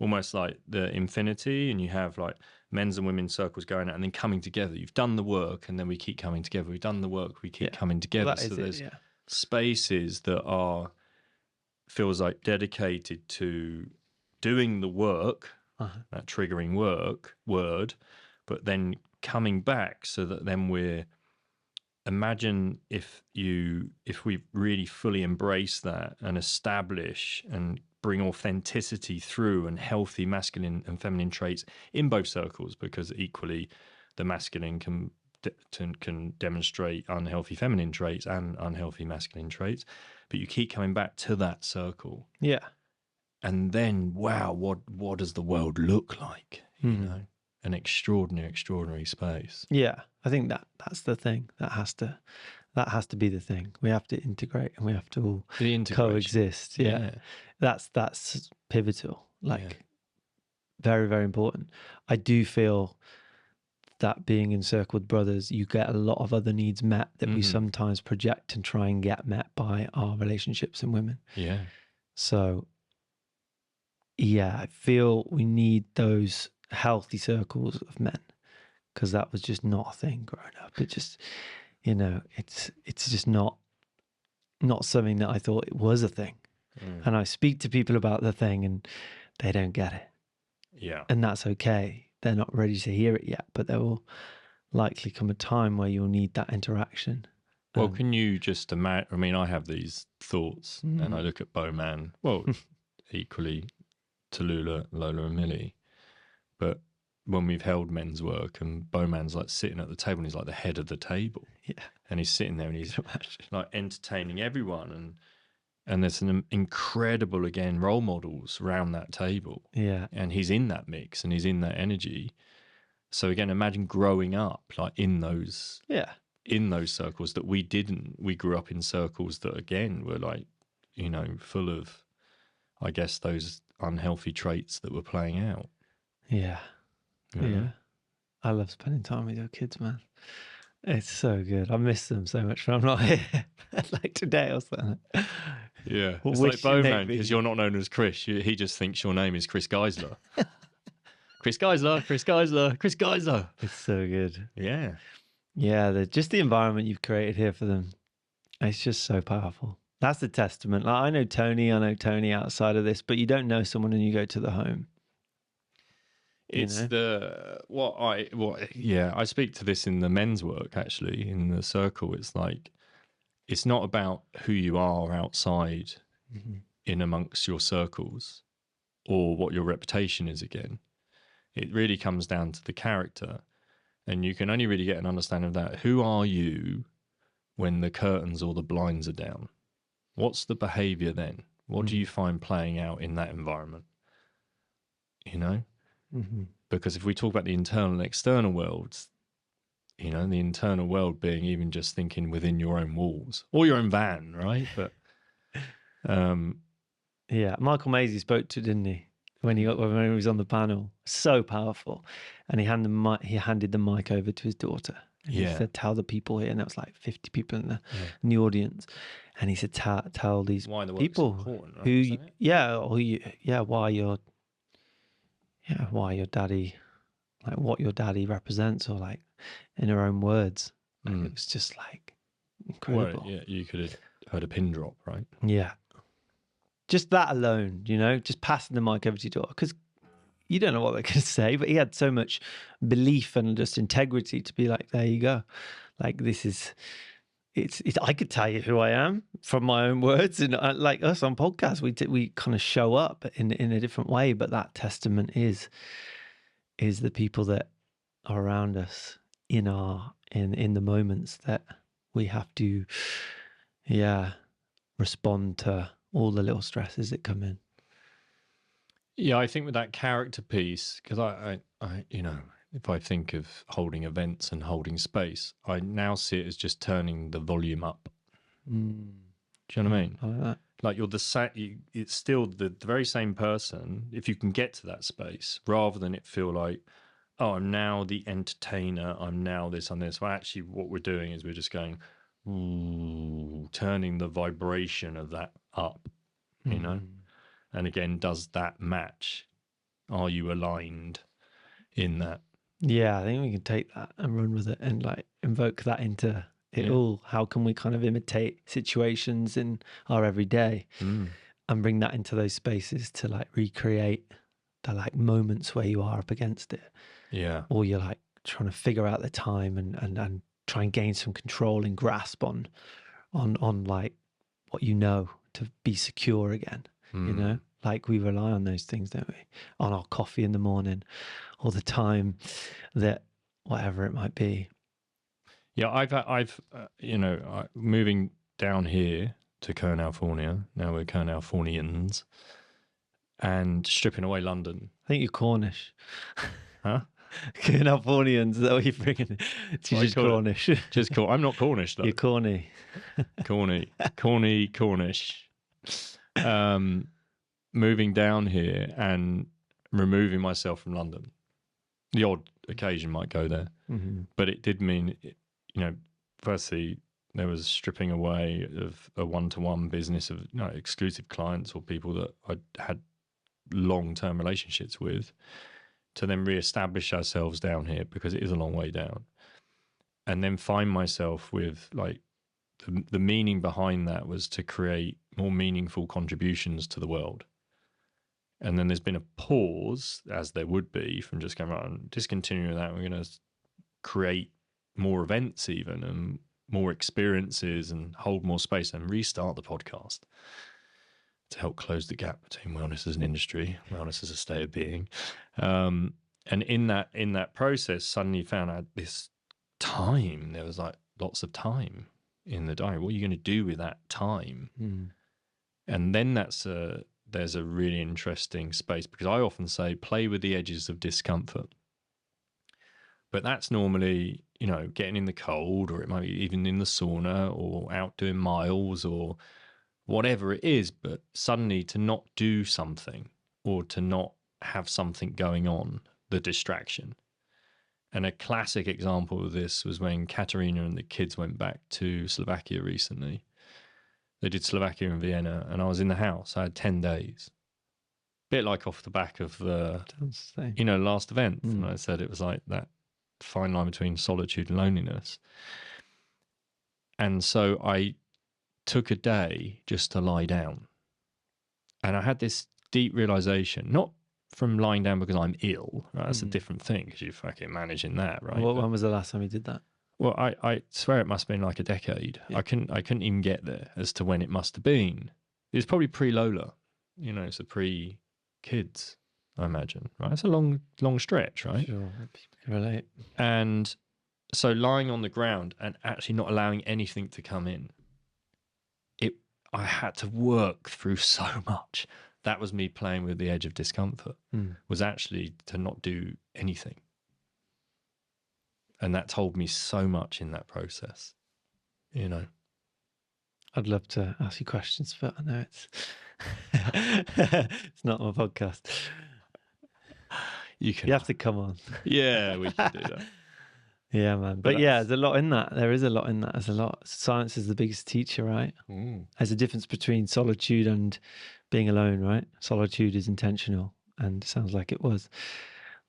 Almost like the infinity, and you have like men's and women's circles going out and then coming together. You've done the work and then we keep coming together. We've done the work, we keep coming together. Well, so there's spaces that feels like dedicated to doing the work, that triggering word, but then coming back so that then imagine if we really fully embrace that and establish and bring authenticity through and healthy masculine and feminine traits in both circles, because equally the masculine can demonstrate unhealthy feminine traits and unhealthy masculine traits, but you keep coming back to that circle. Yeah. And then, wow, what does the world look like? You know, an extraordinary space. Yeah, I think that's the thing. That has to be the thing. We have to integrate and we have to all coexist. Yeah. That's pivotal. Very, very important. I do feel that being in circle with brothers, you get a lot of other needs met that we sometimes project and try and get met by our relationships and women. Yeah. So, yeah, I feel we need those healthy circles of men, because that was just not a thing growing up. It just, you know, it's just not something that I thought it was a thing. And I speak to people about the thing and they don't get it. Yeah. And that's okay. They're not ready to hear it yet, but there will likely come a time where you'll need that interaction. Well, can you just imagine? I mean, I have these thoughts and I look at Bowman, well, equally Tallulah, Lola and Millie, but when we've held men's work and Bowman's like sitting at the table and he's like the head of the table. Yeah. And he's sitting there and he's like entertaining everyone. And there's some incredible, again, role models around that table. Yeah. And he's in that mix and he's in that energy. So again, imagine growing up like in those circles that we didn't. We grew up in circles that, again, were like, you know, full of, I guess, those unhealthy traits that were playing out. Yeah. Yeah. I love spending time with your kids, man. It's so good. I miss them so much when I'm not here. Like today or something. Yeah. It's like Bowman, because you're not known as Chris. He just thinks your name is Chris Geisler. Chris Geisler, Chris Geisler, Chris Geisler. It's so good. Yeah. Yeah, just the environment you've created here for them. It's just so powerful. That's the testament. Like, I know Tony outside of this, but you don't know someone and you go to the home. It's I speak to this in the men's work, actually, in the circle. It's like, it's not about who you are outside in amongst your circles or what your reputation is again. It really comes down to the character. And you can only really get an understanding of that. Who are you when the curtains or the blinds are down? What's the behavior then? What do you find playing out in that environment? You know? Because if we talk about the internal and external worlds, you know, the internal world being even just thinking within your own walls or your own van, right? But yeah, Michael Maisie spoke to, didn't he, when he was on the panel? So powerful. And he handed the mic over to his daughter. And he said, tell the people here, and there was like 50 people in the audience. And he said, tell these people why your daddy, like what your daddy represents, or like in her own words. Like, it was just like incredible. Well, yeah, you could have heard a pin drop, right? Yeah. Just that alone, you know, just passing the mic over to your daughter, because you don't know what they're going to say, but he had so much belief and just integrity to be like, there you go. Like, this is, it's I could tell you who I am from my own words. And like us on podcasts, we kind of show up in a different way, but that testament is the people that are around us in the moments that we have to, respond to all the little stresses that come in. Yeah, I think with that character piece, because I you know, if I think of holding events and holding space, I now see it as just turning the volume up. Do you know what I mean? I like that. Like it's still the very same person, if you can get to that space, rather than it feel like, oh, I'm now the entertainer, I'm now this, I'm this. Well, actually, what we're doing is we're just going, ooh, turning the vibration of that up, you know? And again, does that match? Are you aligned in that? Yeah, I think we can take that and run with it and like invoke that into it all. How can we kind of imitate situations in our everyday and bring that into those spaces to like recreate the like moments where you are up against it? Yeah. Or you're like trying to figure out the time and try and gain some control and grasp on like what you know to be secure again. You know, like we rely on those things, don't we? On our coffee in the morning, or the time that whatever it might be. Yeah, I've moving down here to California. Now we're Californians, and stripping away London. I think you're Cornish. Huh? Californians, is that what you're bringing? Just Cornish. Just cool. I'm not Cornish though. You're corny. Cornish. Moving down here and removing myself from London. The odd occasion might go there, but it did mean, you know, firstly, there was stripping away of a one-to-one business of exclusive clients or people that I had long-term relationships with, to then re-establish ourselves down here, because it is a long way down, and then find myself with like the meaning behind that was to create more meaningful contributions to the world. And then there's been a pause, as there would be, from just going, right, and discontinuing that. We're going to create more events even, and more experiences, and hold more space, and restart the podcast to help close the gap between wellness as an industry, wellness as a state of being. And in that process, suddenly found out this time. There was like lots of time in the diary. What are you going to do with that time? And then there's a really interesting space, because I often say play with the edges of discomfort. But that's normally, getting in the cold, or it might be even in the sauna, or out doing miles, or whatever it is. But suddenly to not do something, or to not have something going on, the distraction. And a classic example of this was when Katerina and the kids went back to Slovakia recently. They did Slovakia and Vienna, and I was in the house. I had 10 days. Bit like off the back of the, last event. And I said it was like that fine line between solitude and loneliness. And so I took a day just to lie down. And I had this deep realization, not from lying down because I'm ill, right? That's a different thing, because you're fucking managing that, right? When was the last time you did that? Well, I swear it must have been like a decade. Yeah. I couldn't even get there as to when it must have been. It was probably pre-Lola, it's a pre-kids, I imagine, right? It's a long stretch, right? Sure, people can relate. And so lying on the ground and actually not allowing anything to come in, I had to work through so much. That was me playing with the edge of discomfort, was actually to not do anything. And that told me so much in that process, I'd love to ask you questions, but I know it's not my podcast. You have to come on. Yeah, we can do that. Yeah, man. But yeah, there's a lot in that. There is a lot in that. There's a lot. Science is the biggest teacher, right? There's a difference between solitude and being alone, right? Solitude is intentional, and it sounds like it was.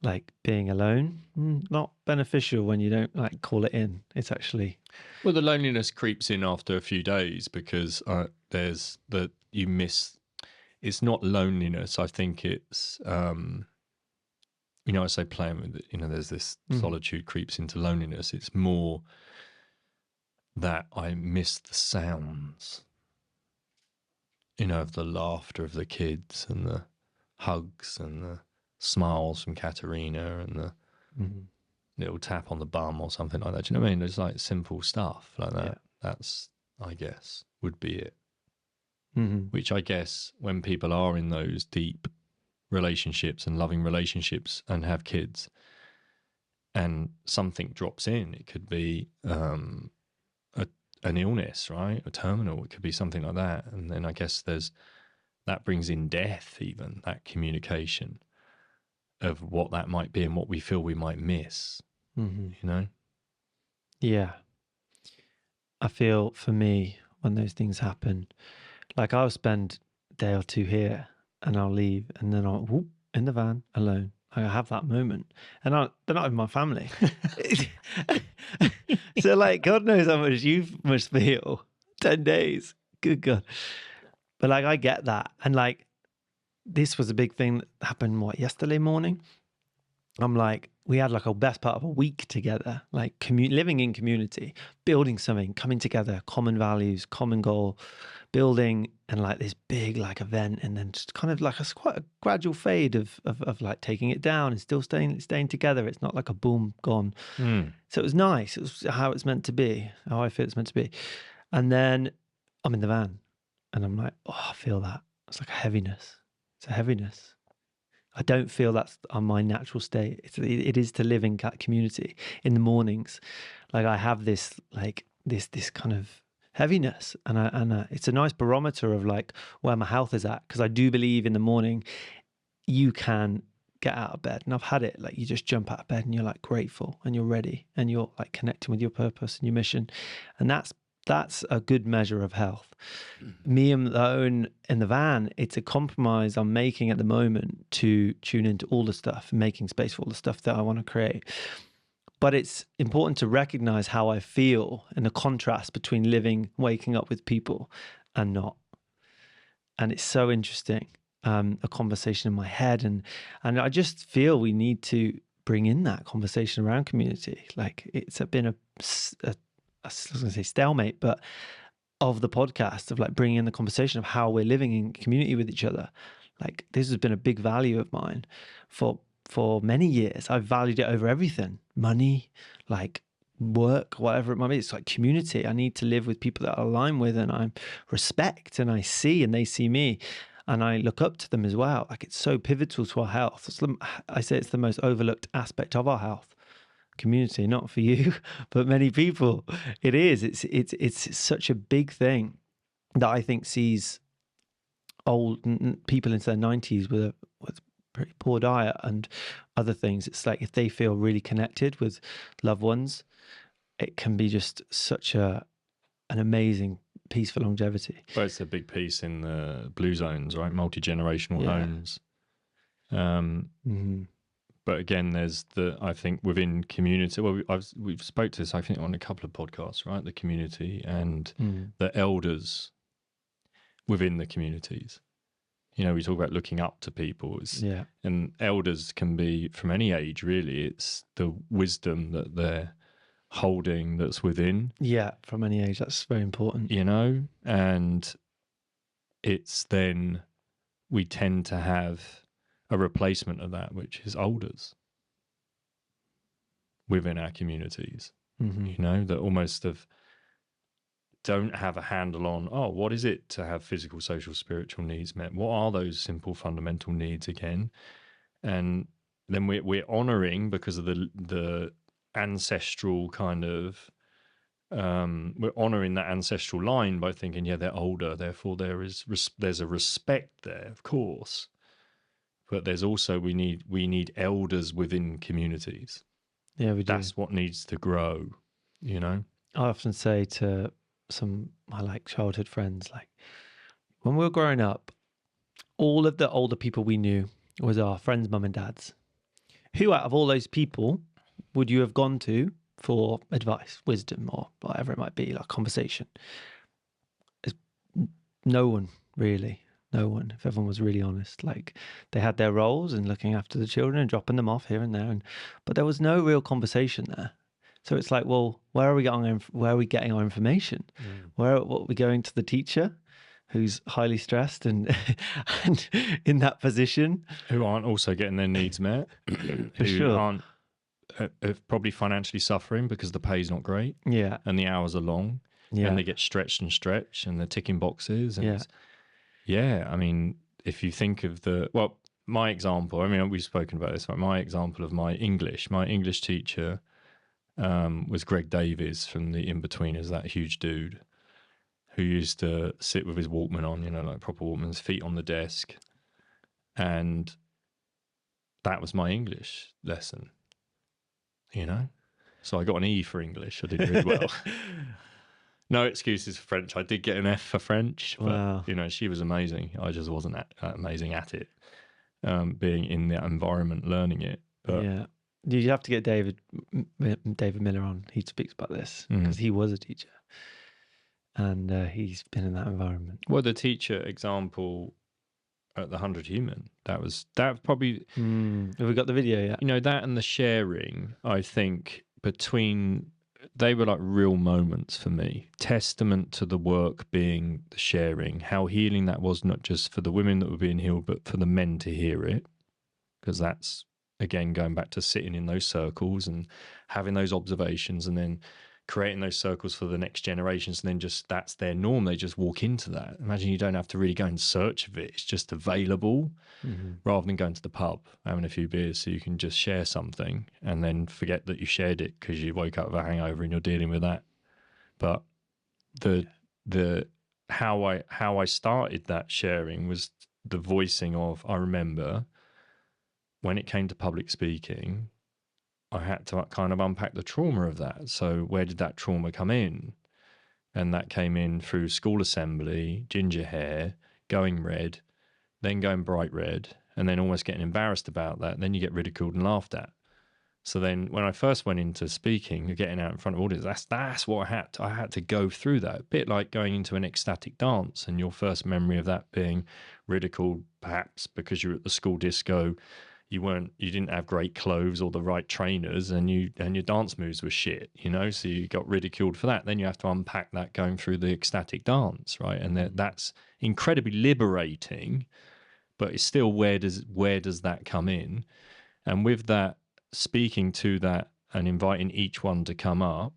Like being alone, not beneficial when you don't call it in. It's actually... Well, the loneliness creeps in after a few days, because there's you miss... It's not loneliness. I think it's... I say playing with it, there's this solitude creeps into loneliness. It's more that I miss the sounds, of the laughter of the kids, and the hugs, and the smiles from Katerina, and the little tap on the bum or something like that. Do you know what I mean? There's like simple stuff like that. Yeah. That's, I guess, would be it. Which I guess when people are in those deep relationships and loving relationships and have kids, and something drops in, it could be an illness, right? A terminal, it could be something like that. And then I guess that brings in death, even that communication of what that might be and what we feel we might miss, Yeah. I feel for me, when those things happen, I'll spend a day or two here and I'll leave, and then I'll whoop in the van alone. I have that moment, and they're not with my family. So God knows how much you must feel. 10 days, good God. But I get that, and this was a big thing that happened yesterday morning. I'm we had a best part of a week together, living in community, building something, coming together, common values, common goal, building, and this big event, and then just kind of quite a gradual fade of taking it down and still staying together. It's not a boom gone. So it was nice. It was how it's meant to be, how I feel it's meant to be. And then I'm in the van, and I'm I feel that. It's a heaviness. It's a heaviness. I don't feel that's on my natural state. It is to live in community in the mornings. I have this this kind of heaviness, and it's a nice barometer of where my health is at, because I do believe in the morning you can get out of bed, and I've had it. You just jump out of bed and you're grateful and you're ready and you're connecting with your purpose and your mission, and that's a good measure of health. Me alone in the van, it's a compromise I'm making at the moment to tune into all the stuff, making space for all the stuff that I want to create. But it's important to recognize how I feel and the contrast between waking up with people and not. And it's so interesting, a conversation in my head. And I just feel we need to bring in that conversation around community. It's been I was going to say stalemate, but of the podcast, of bringing in the conversation of how we're living in community with each other. This has been a big value of mine for for many years. I've valued it over everything. Money, like work, whatever it might be. It's like community. I need to live with people that I align with and I respect and I see and they see me and I look up to them as well. Like it's so pivotal to our health. I say it's the most overlooked aspect of our health. Community, not for you, but many people. It is. It's such a big thing that I think sees people into their 90s with pretty poor diet and other things. It's like if they feel really connected with loved ones, it can be just such an amazing piece for longevity. Well, it's a big piece in the blue zones, right? Multi-generational homes. But again, there's I think within community, well, we've spoke to this, I think, on a couple of podcasts, right? The community and the elders within the communities. We talk about looking up to people. And elders can be from any age, really. It's the wisdom that they're holding that's within. Yeah, from any age. That's very important. And it's then we tend to have a replacement of that, which is elders within our communities, that almost don't have a handle on, what is it to have physical, social, spiritual needs met? What are those simple fundamental needs again? And then we're honoring because of the ancestral kind of, we're honoring that ancestral line by thinking, they're older, therefore there's a respect there, of course. But there's also, we need elders within communities. Yeah, we do. That's what needs to grow, I often say to my childhood friends, like when we were growing up, all of the older people we knew was our friends' mum and dads. Who out of all those people would you have gone to for advice, wisdom, or whatever it might be, like conversation? No one, really. No one, if everyone was really honest. Like they had their roles in looking after the children and dropping them off here and there, but there was no real conversation there. So it's like, well, where are we getting our information? What are we going to the teacher who's highly stressed and in that position, who aren't also getting their needs met, who aren't probably financially suffering because the pay's not great, and the hours are long, and they get stretched and they're ticking boxes, and I mean, if you think of my example, I mean, we've spoken about this, right? My example of my English teacher was Greg Davies from the In-Betweeners, that huge dude who used to sit with his Walkman on, like proper Walkman's, feet on the desk. And that was my English lesson, So I got an E for English. I did really well. No excuses for French. I did get an F for French, but wow. She was amazing. I just wasn't amazing at it, being in that environment, learning it. But you have to get David Miller on. He speaks about this because he was a teacher, and he's been in that environment. Well, the teacher example at the 100 Human, that probably. Have we got the video yet? That and the sharing. I think they were like real moments for me. Testament to the work being the sharing, how healing that was, not just for the women that were being healed, but for the men to hear it. Because that's, again, going back to sitting in those circles and having those observations and then creating those circles for the next generations. And then that's their norm. They just walk into that. Imagine you don't have to really go in search of it. It's just available rather than going to the pub, having a few beers so you can just share something and then forget that you shared it because you woke up with a hangover and you're dealing with that. But how I started that sharing was the voicing of, I remember when it came to public speaking, I had to kind of unpack the trauma of that. So where did that trauma come in? And that came in through school assembly, ginger hair, going red, then going bright red, and then almost getting embarrassed about that. And then you get ridiculed and laughed at. So then when I first went into speaking, getting out in front of audience, that's what I had to go through that. A bit like going into an ecstatic dance and your first memory of that being ridiculed, perhaps because you were at the school disco, you didn't have great clothes or the right trainers, and your dance moves were shit, so you got ridiculed for that. Then you have to unpack that going through the ecstatic dance, right? And that's incredibly liberating, but it's still, where does that come in? And with that, speaking to that and inviting each one to come up,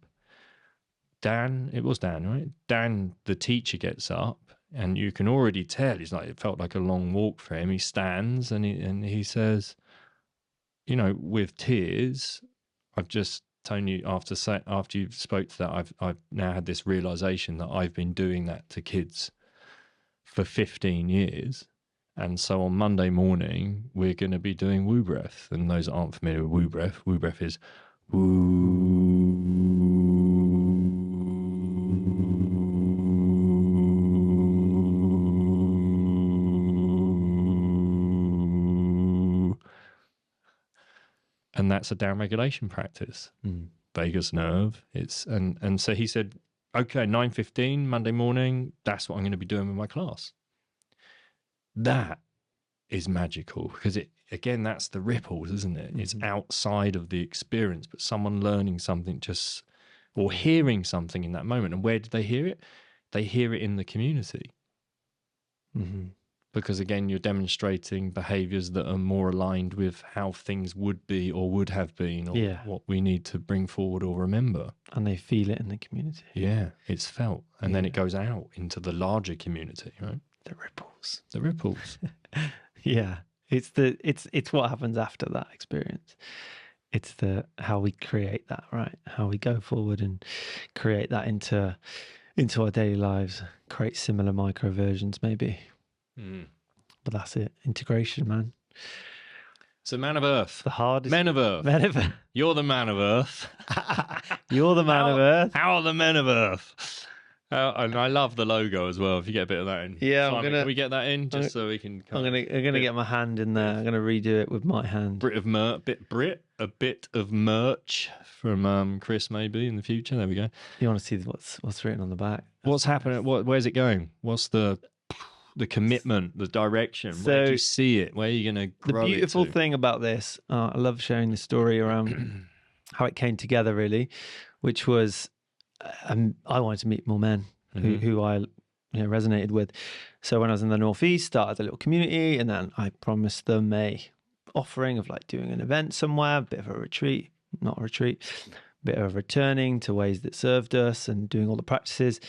Dan, it was Dan, right? Dan, the teacher, gets up, and you can already tell it felt like a long walk for him. He stands and he says, you know, with tears, I've just Tony, after you spoke to that, I've now had this realization that I've been doing that to kids for 15 years. And so on Monday morning, we're going to be doing woo breath. And those that aren't familiar with woo breath is woo. And that's a downregulation practice. Vagus nerve. And so he said, okay, 9:15 Monday morning, that's what I'm going to be doing with my class. That is magical because that's the ripples, isn't it? It's outside of the experience, but someone learning something or hearing something in that moment. And where did they hear it? They hear it in the community. Because again, you're demonstrating behaviors that are more aligned with how things would be or would have been, or what we need to bring forward or remember. And they feel it in the community. Yeah, it's felt. And then it goes out into the larger community, right? The ripples. The ripples. Yeah. It's what happens after that experience. It's how we create that, right? How we go forward and create that into our daily lives, create similar micro versions maybe. But that's it. Integration, man. So man of Earth. The hardest. Men of Earth. Men of Earth. You're the man of Earth. You're the man of Earth. How are the men of Earth? And I love the logo as well. If you get a bit of that in, yeah, Simon, can we get that in just so we can? I'm gonna get my hand in there. I'm gonna redo it with my hand. A bit of merch from Chris maybe in the future. There we go. You want to see what's written on the back? What's happening? Where's it going? What's the commitment, the direction? Where do you see it? Where are you going to grow it to? The beautiful thing about this, I love sharing the story around how it came together, really, which was I wanted to meet more men who I resonated with. So when I was in the Northeast, started a little community, and then I promised them a offering of like doing an event somewhere, a bit of a retreat, not a retreat, a bit of returning to ways that served us and doing all the practices.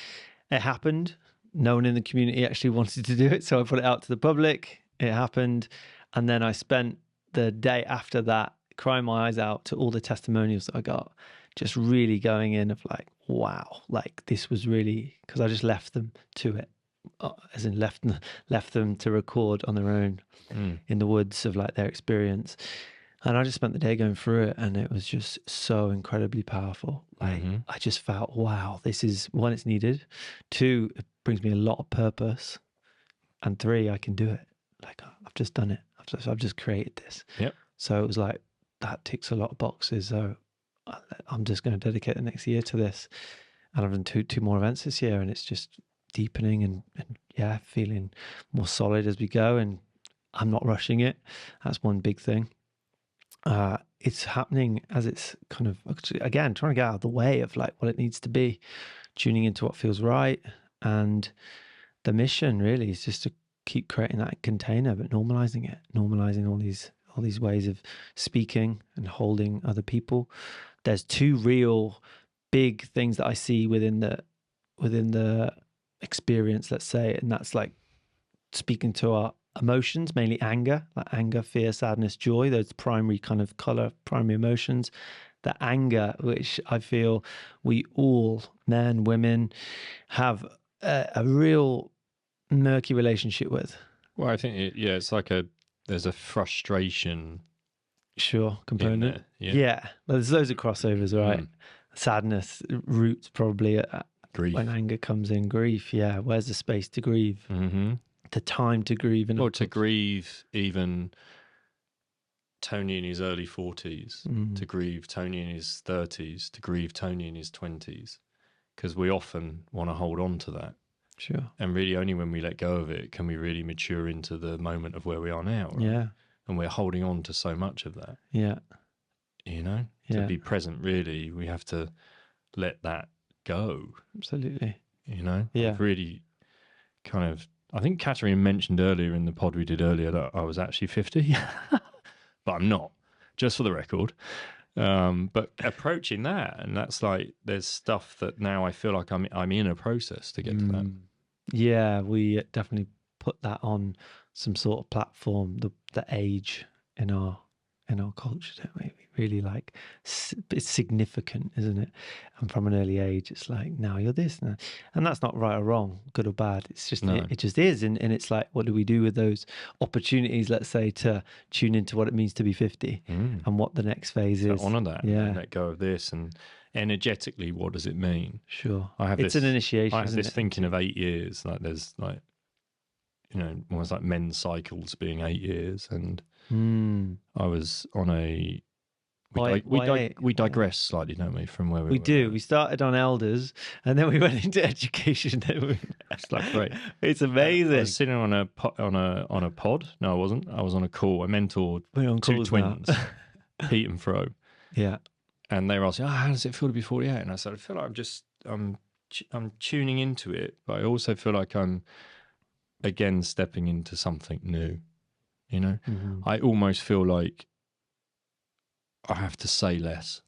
It happened. No one in the community actually wanted to do it, so I put it out to the public. It happened. And then I spent the day after that crying my eyes out to all the testimonials that I got, just really going in of like, wow, like this was really, because I just left them to it, as in left them to record on their own in the woods of like their experience. And I just spent the day going through it, and it was just so incredibly powerful. Like I just felt, wow, this is, one, it's needed. Two, it brings me a lot of purpose. And three, I can do it. Like I've just done it. I've just created this. Yep. So it was like, that ticks a lot of boxes. So I'm just going to dedicate the next year to this. And I've done two more events this year, and it's just deepening and feeling more solid as we go. And I'm not rushing it. That's one big thing. It's happening as it's kind of, again, trying to get out of the way of like what it needs to be, tuning into what feels right. And the mission really is just to keep creating that container, but normalizing it, normalizing all these ways of speaking and holding other people. There's two real big things that I see within the experience, let's say, and that's like speaking to our emotions, mainly anger, like anger, fear, sadness, joy, those primary kind of color, primary emotions. The anger, which I feel we all, men, women, have a real murky relationship with. Well, I think, it's like there's a frustration. Sure, component. Yeah. Well, there's loads of crossovers, right? Sadness roots probably at grief. When anger comes in, grief. Yeah, where's the space to grieve? The time to grieve. Or to grieve even Tony in his early 40s, to grieve Tony in his 30s, to grieve Tony in his 20s. Because we often want to hold on to that. Sure. And really only when we let go of it can we really mature into the moment of where we are now. Right? Yeah. And we're holding on to so much of that. Yeah. To be present, really, we have to let that go. Absolutely. Yeah. I've really kind of, I think Catherine mentioned earlier in the pod we did earlier that I was actually 50, but I'm not. just for the record. But approaching that, and that's like, there's stuff that now I feel like I'm in a process to get to that. Yeah, we definitely put that on some sort of platform, the age in our culture, don't we? We really like, it's significant, isn't it? And from an early age, it's like, now you're this, now. And that's not right or wrong, good or bad. It's just, it just is. And it's like, what do we do with those opportunities, let's say, to tune into what it means to be 50 and what the next phase is? Honor that, and let go of this, and energetically, what does it mean? Sure. It's an initiation. I have this thinking of 8 years, like there's like, almost like men's cycles being 8 years, and I was on a. We digress slightly, don't we, from where we were? We do. We started on elders, and then we went into education. It's like great. It's amazing. I was sitting on a pod. No, I wasn't. I was on a call. I mentored two twins, Pete and Fro. Yeah. And they were asking, how does it feel to be 48? And I said, I feel like I'm tuning into it, but I also feel like I'm again stepping into something new. I almost feel like I have to say less.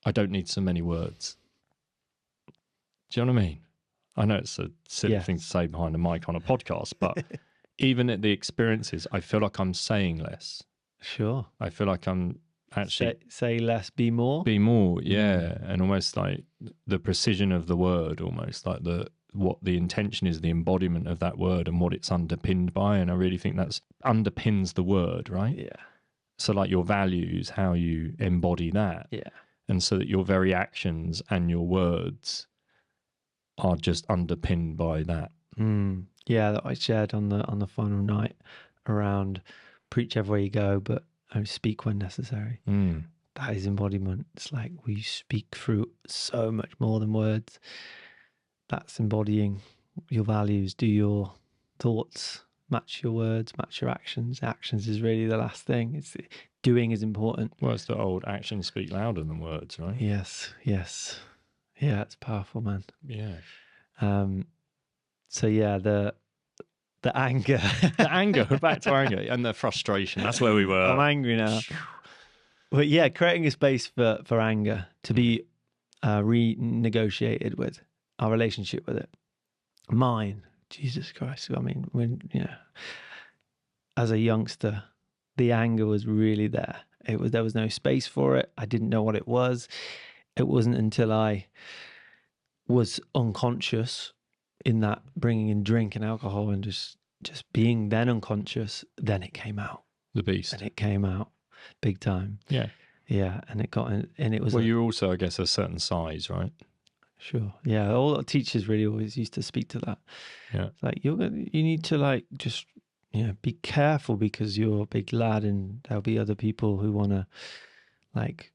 I don't need so many words. Do you know what I mean? I know it's a silly thing to say behind a mic on a podcast, but even at the experiences, I feel like I'm saying less. Sure. I feel like I'm actually... Say less, be more? Be more, yeah. And almost like the precision of the word, almost like what the intention is, the embodiment of that word and what it's underpinned by. And I really think that's underpins the word, right? Yeah. So like your values, how you embody that. Yeah. And so that your very actions and your words are just underpinned by that. Yeah, that I shared on the final night around preach everywhere you go, but speak when necessary. That is embodiment. It's like we speak through so much more than words. That's embodying your values. Do your thoughts match your words, match your actions? Actions is really the last thing. It's doing is important. Well, it's the old actions speak louder than words, right? Yes. Yeah, it's powerful, man. Yeah. So yeah, the anger. The anger, we're back to anger and the frustration. That's where we were. I'm angry now. But yeah, creating a space for anger to be renegotiated with our relationship with it. Mine, Jesus Christ. I mean, as a youngster, the anger was really there. There was no space for it. I didn't know what it was. It wasn't until I was unconscious in that bringing in drink and alcohol and just being then unconscious, then it came out. The beast. And it came out big time. Yeah. Yeah. And it got in, and it was. Well, you're also, I guess, a certain size, right? Sure. Yeah. All the teachers really always used to speak to that. Yeah. It's like you need to like just, be careful because you're a big lad and there'll be other people who want to like,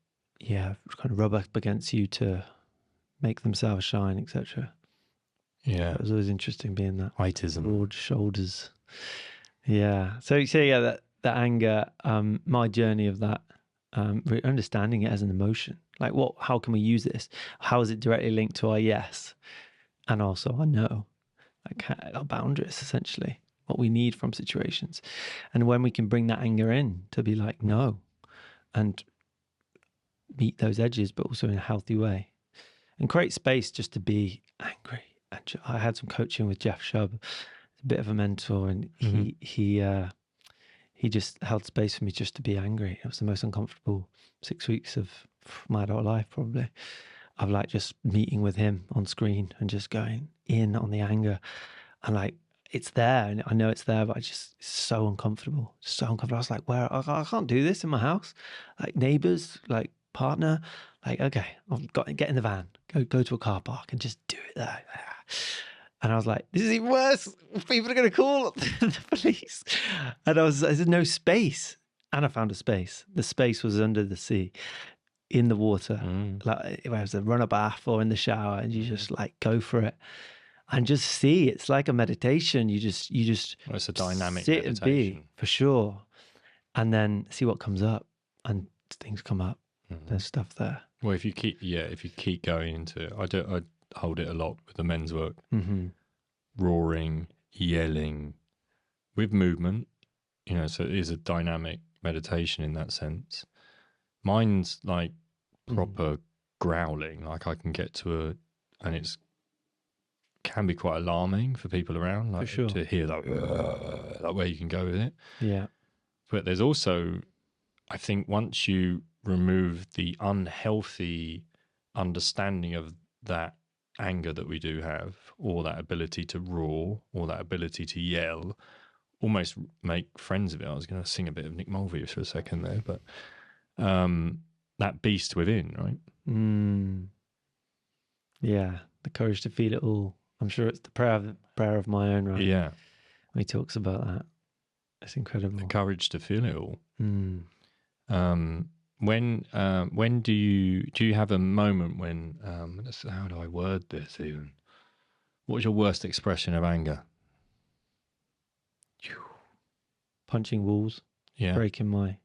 kind of rub up against you to make themselves shine, etc. Yeah. It was always interesting being that heightism, broad shoulders. Yeah. So yeah, that anger, my journey of that, understanding it as an emotion. Like how can we use this? How is it directly linked to our yes? And also our no, like our boundaries, essentially, what we need from situations. And when we can bring that anger in to be like, no, and meet those edges, but also in a healthy way and create space just to be angry. And I had some coaching with Jeff Shubb, a bit of a mentor, and he just held space for me just to be angry. It was the most uncomfortable 6 weeks of my adult life, probably, of like just meeting with him on screen and just going in on the anger. And like, it's there and I know it's there, but it's so uncomfortable. I was like, I can't do this in my house. Like neighbors, like partner, like, okay, I've got to get in the van, go to a car park and just do it there. And I was like, this is even worse. People are going to call the police. And there's no space. And I found a space. The space was under the sea, in the water. Like if I was a run a bath or in the shower, and you just like go for it and just see. It's like a meditation. You just well, it's a dynamic sit meditation. And be, for sure. And then see what comes up, and things come up. There's stuff there. Well, if you keep going into it, I hold it a lot with the men's work. Roaring, yelling, with movement, so it is a dynamic meditation in that sense. Mine's like proper growling. Like I can get to and it's can be quite alarming for people around, like For sure. to hear that, like where you can go with it. Yeah. But there's also, I think, once you remove the unhealthy understanding of that anger that we do have, or that ability to roar, or that ability to yell, almost make friends of it. I was going to sing a bit of Nick Mulvey for a second there, but that beast within, right? Yeah, the courage to feel it all. I'm sure it's the prayer of my own, right? Yeah. He talks about that. It's incredible. The courage to feel it all. Mm. When do you have a moment when how do I word this even? What was your worst expression of anger? Punching walls, Yeah. breaking my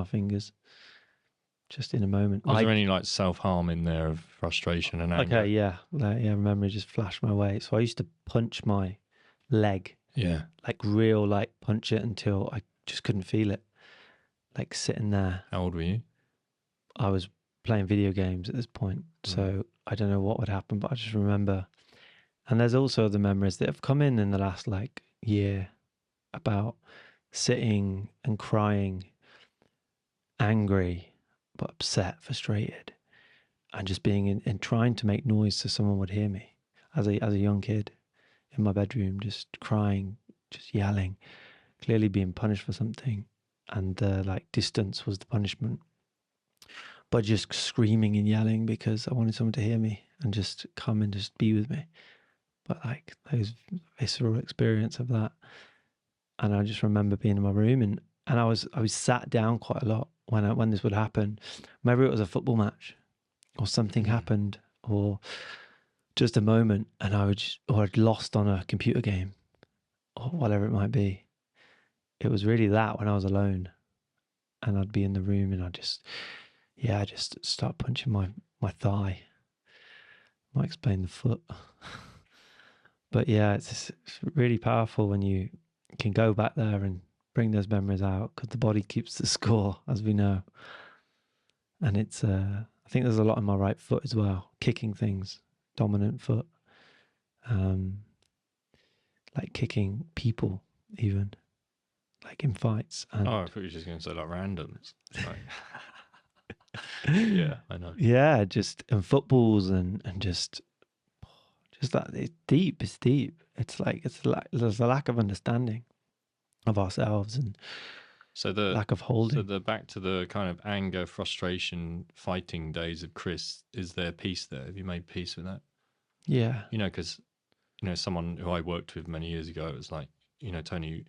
fingers. Just in a moment. Was there any like self-harm in there of frustration and anger? Okay, yeah. Memory just flashed my way. So I used to punch my leg. Yeah. Like real, like punch it until I just couldn't feel it. Like sitting there. How old were you? I was playing video games at this point. So I don't know what would happen, but I just remember. And there's also the memories that have come in the last like year about sitting and crying, angry, but upset, frustrated, and just being in trying to make noise so someone would hear me as a young kid in my bedroom, just crying, just yelling, clearly being punished for something, and like distance was the punishment, but just screaming and yelling because I wanted someone to hear me and just come and just be with me. But like those visceral experience of that, and I just remember being in my room and I was sat down quite a lot when this would happen. Maybe it was a football match or something happened or just a moment and or I'd lost on a computer game or whatever it might be. It was really that when I was alone and I'd be in the room and I just start punching my thigh. Might explain the foot. But yeah, it's really powerful when you can go back there and bring those memories out because the body keeps the score, as we know. And it's, I think there's a lot in my right foot as well, kicking things, dominant foot, like kicking people even, like in fights. And I thought you were just going to say like randoms. Like, yeah, I know. yeah, just and footballs and just that it's deep. It's like there's a lack of understanding of ourselves and so the lack of holding. So the back to the kind of anger, frustration, fighting days of Chris. Is there peace there? Have you made peace with that? Yeah, Because someone who I worked with many years ago, it was like, Tony,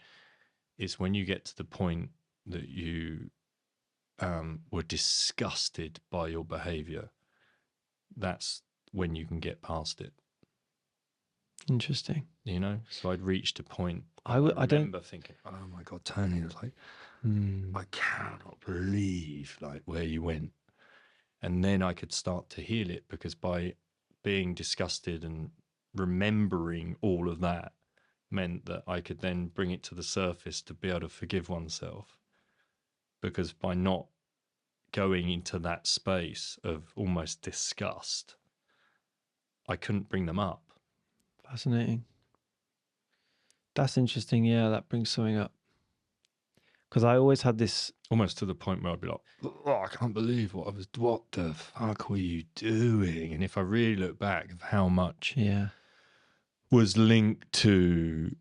it's when you get to the point that you were disgusted by your behavior, that's when you can get past it. interesting. So I'd reached a point. I remember thinking, oh my God, Tony, was like, I cannot believe like where you went. And then I could start to heal it because by being disgusted and remembering all of that meant that I could then bring it to the surface to be able to forgive oneself. Because by not going into that space of almost disgust, I couldn't bring them up. Fascinating. That's interesting. Yeah, that brings something up. Because I always had this... Almost to the point where I'd be like, oh, I can't believe what the fuck were you doing? And if I really look back of how much was linked to,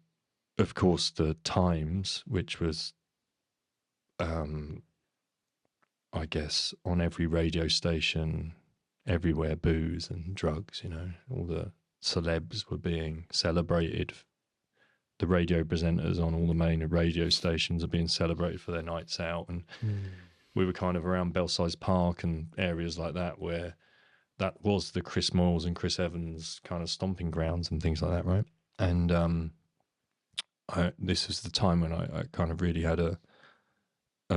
of course, the Times, which was, I guess, on every radio station, everywhere, booze and drugs, all the celebs were being celebrated. The radio presenters on all the main radio stations are being celebrated for their nights out. And we were kind of around Belsize Park and areas like that where that was the Chris Moyles and Chris Evans kind of stomping grounds and things like that, right? And this was the time when I kind of really had a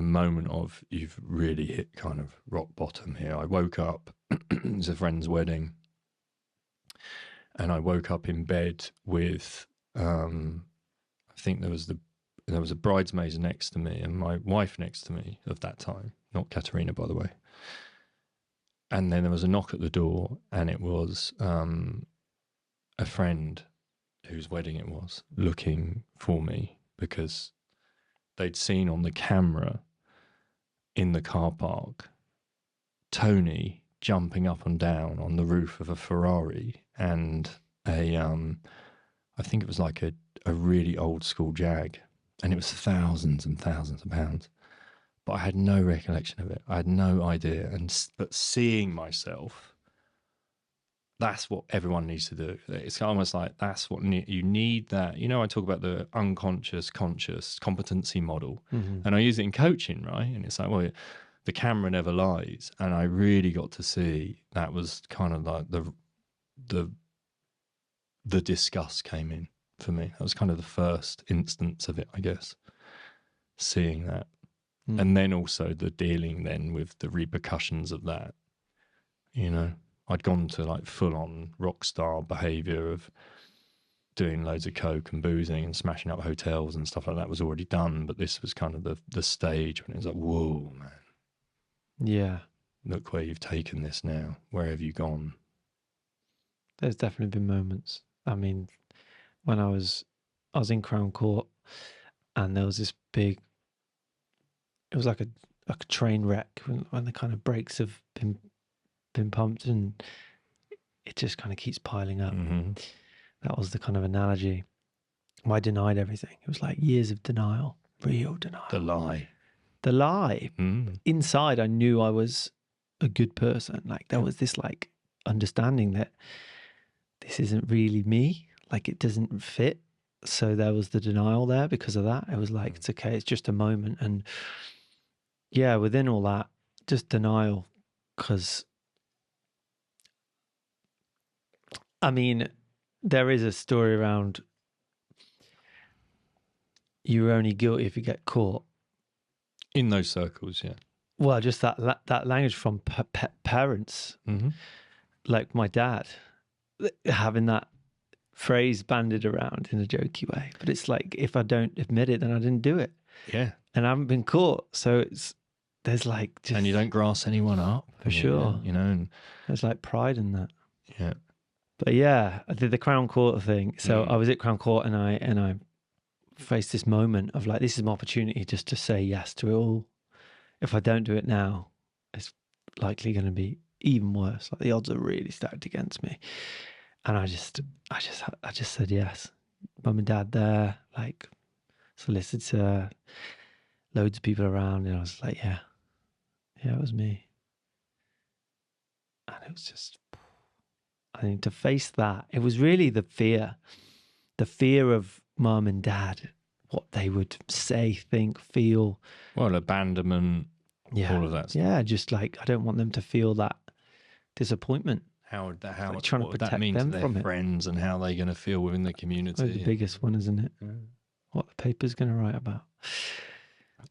moment of, you've really hit kind of rock bottom here. I woke up, it was a friend's wedding, and I woke up in bed with... I think there was there was a bridesmaid next to me and my wife next to me of that time, not Katerina, by the way. And then there was a knock at the door, and it was a friend whose wedding it was looking for me because they'd seen on the camera in the car park Tony jumping up and down on the roof of a Ferrari and I think it was like a really old school Jag, and it was thousands and thousands of pounds. But I had no recollection of it. I had no idea. But seeing myself, that's what everyone needs to do. It's almost like that's what you need. That, you know, I talk about the unconscious, conscious competency model, and I use it in coaching, right? And it's like, well, the camera never lies, and I really got to see that was kind of like the disgust came in for me. That was kind of the first instance of it, I guess. Seeing that. And then also the dealing then with the repercussions of that. You know, I'd gone to like full on rock star behavior of doing loads of coke and boozing and smashing up hotels and stuff like that was already done. But this was kind of the stage when it was like, whoa, man. Yeah. Look where you've taken this now. Where have you gone? There's definitely been moments. I mean, when I was in Crown Court and there was this big, it was like a train wreck when the kind of brakes have been pumped and it just kind of keeps piling up. That was the kind of analogy. I denied everything. It was like years of denial, real denial. The lie. Inside, I knew I was a good person. Like there was this like understanding that this isn't really me. Like it doesn't fit. So there was the denial there because of that. It was like, it's okay. It's just a moment. And yeah, within all that, just denial. Because, I mean, there is a story around you're only guilty if you get caught. In those circles, yeah. Well, just that language from parents, like my dad, having that phrase banded around in a jokey way. But it's like, if I don't admit it, then I didn't do it. Yeah. And I haven't been caught. So there's like just... And you don't grass anyone up. For sure. You know, and there's like pride in that. Yeah. But yeah, I did the Crown Court thing. So I was at Crown Court and I faced this moment of like, this is my opportunity just to say yes to it all. If I don't do it now, it's likely going to be even worse. Like the odds are really stacked against me. And I just said yes. Mum and dad there, like solicitor, loads of people around, and I was like, yeah, it was me. And it was just, I think to face that, it was really the fear of mum and dad, what they would say, think, feel. Well, abandonment, all of that stuff. Yeah, just like, I don't want them to feel that disappointment. How like trying to protect that mean them to from their it. friends and how they're going to feel within the community. That's the biggest one, isn't it? Yeah. What the paper's going to write about.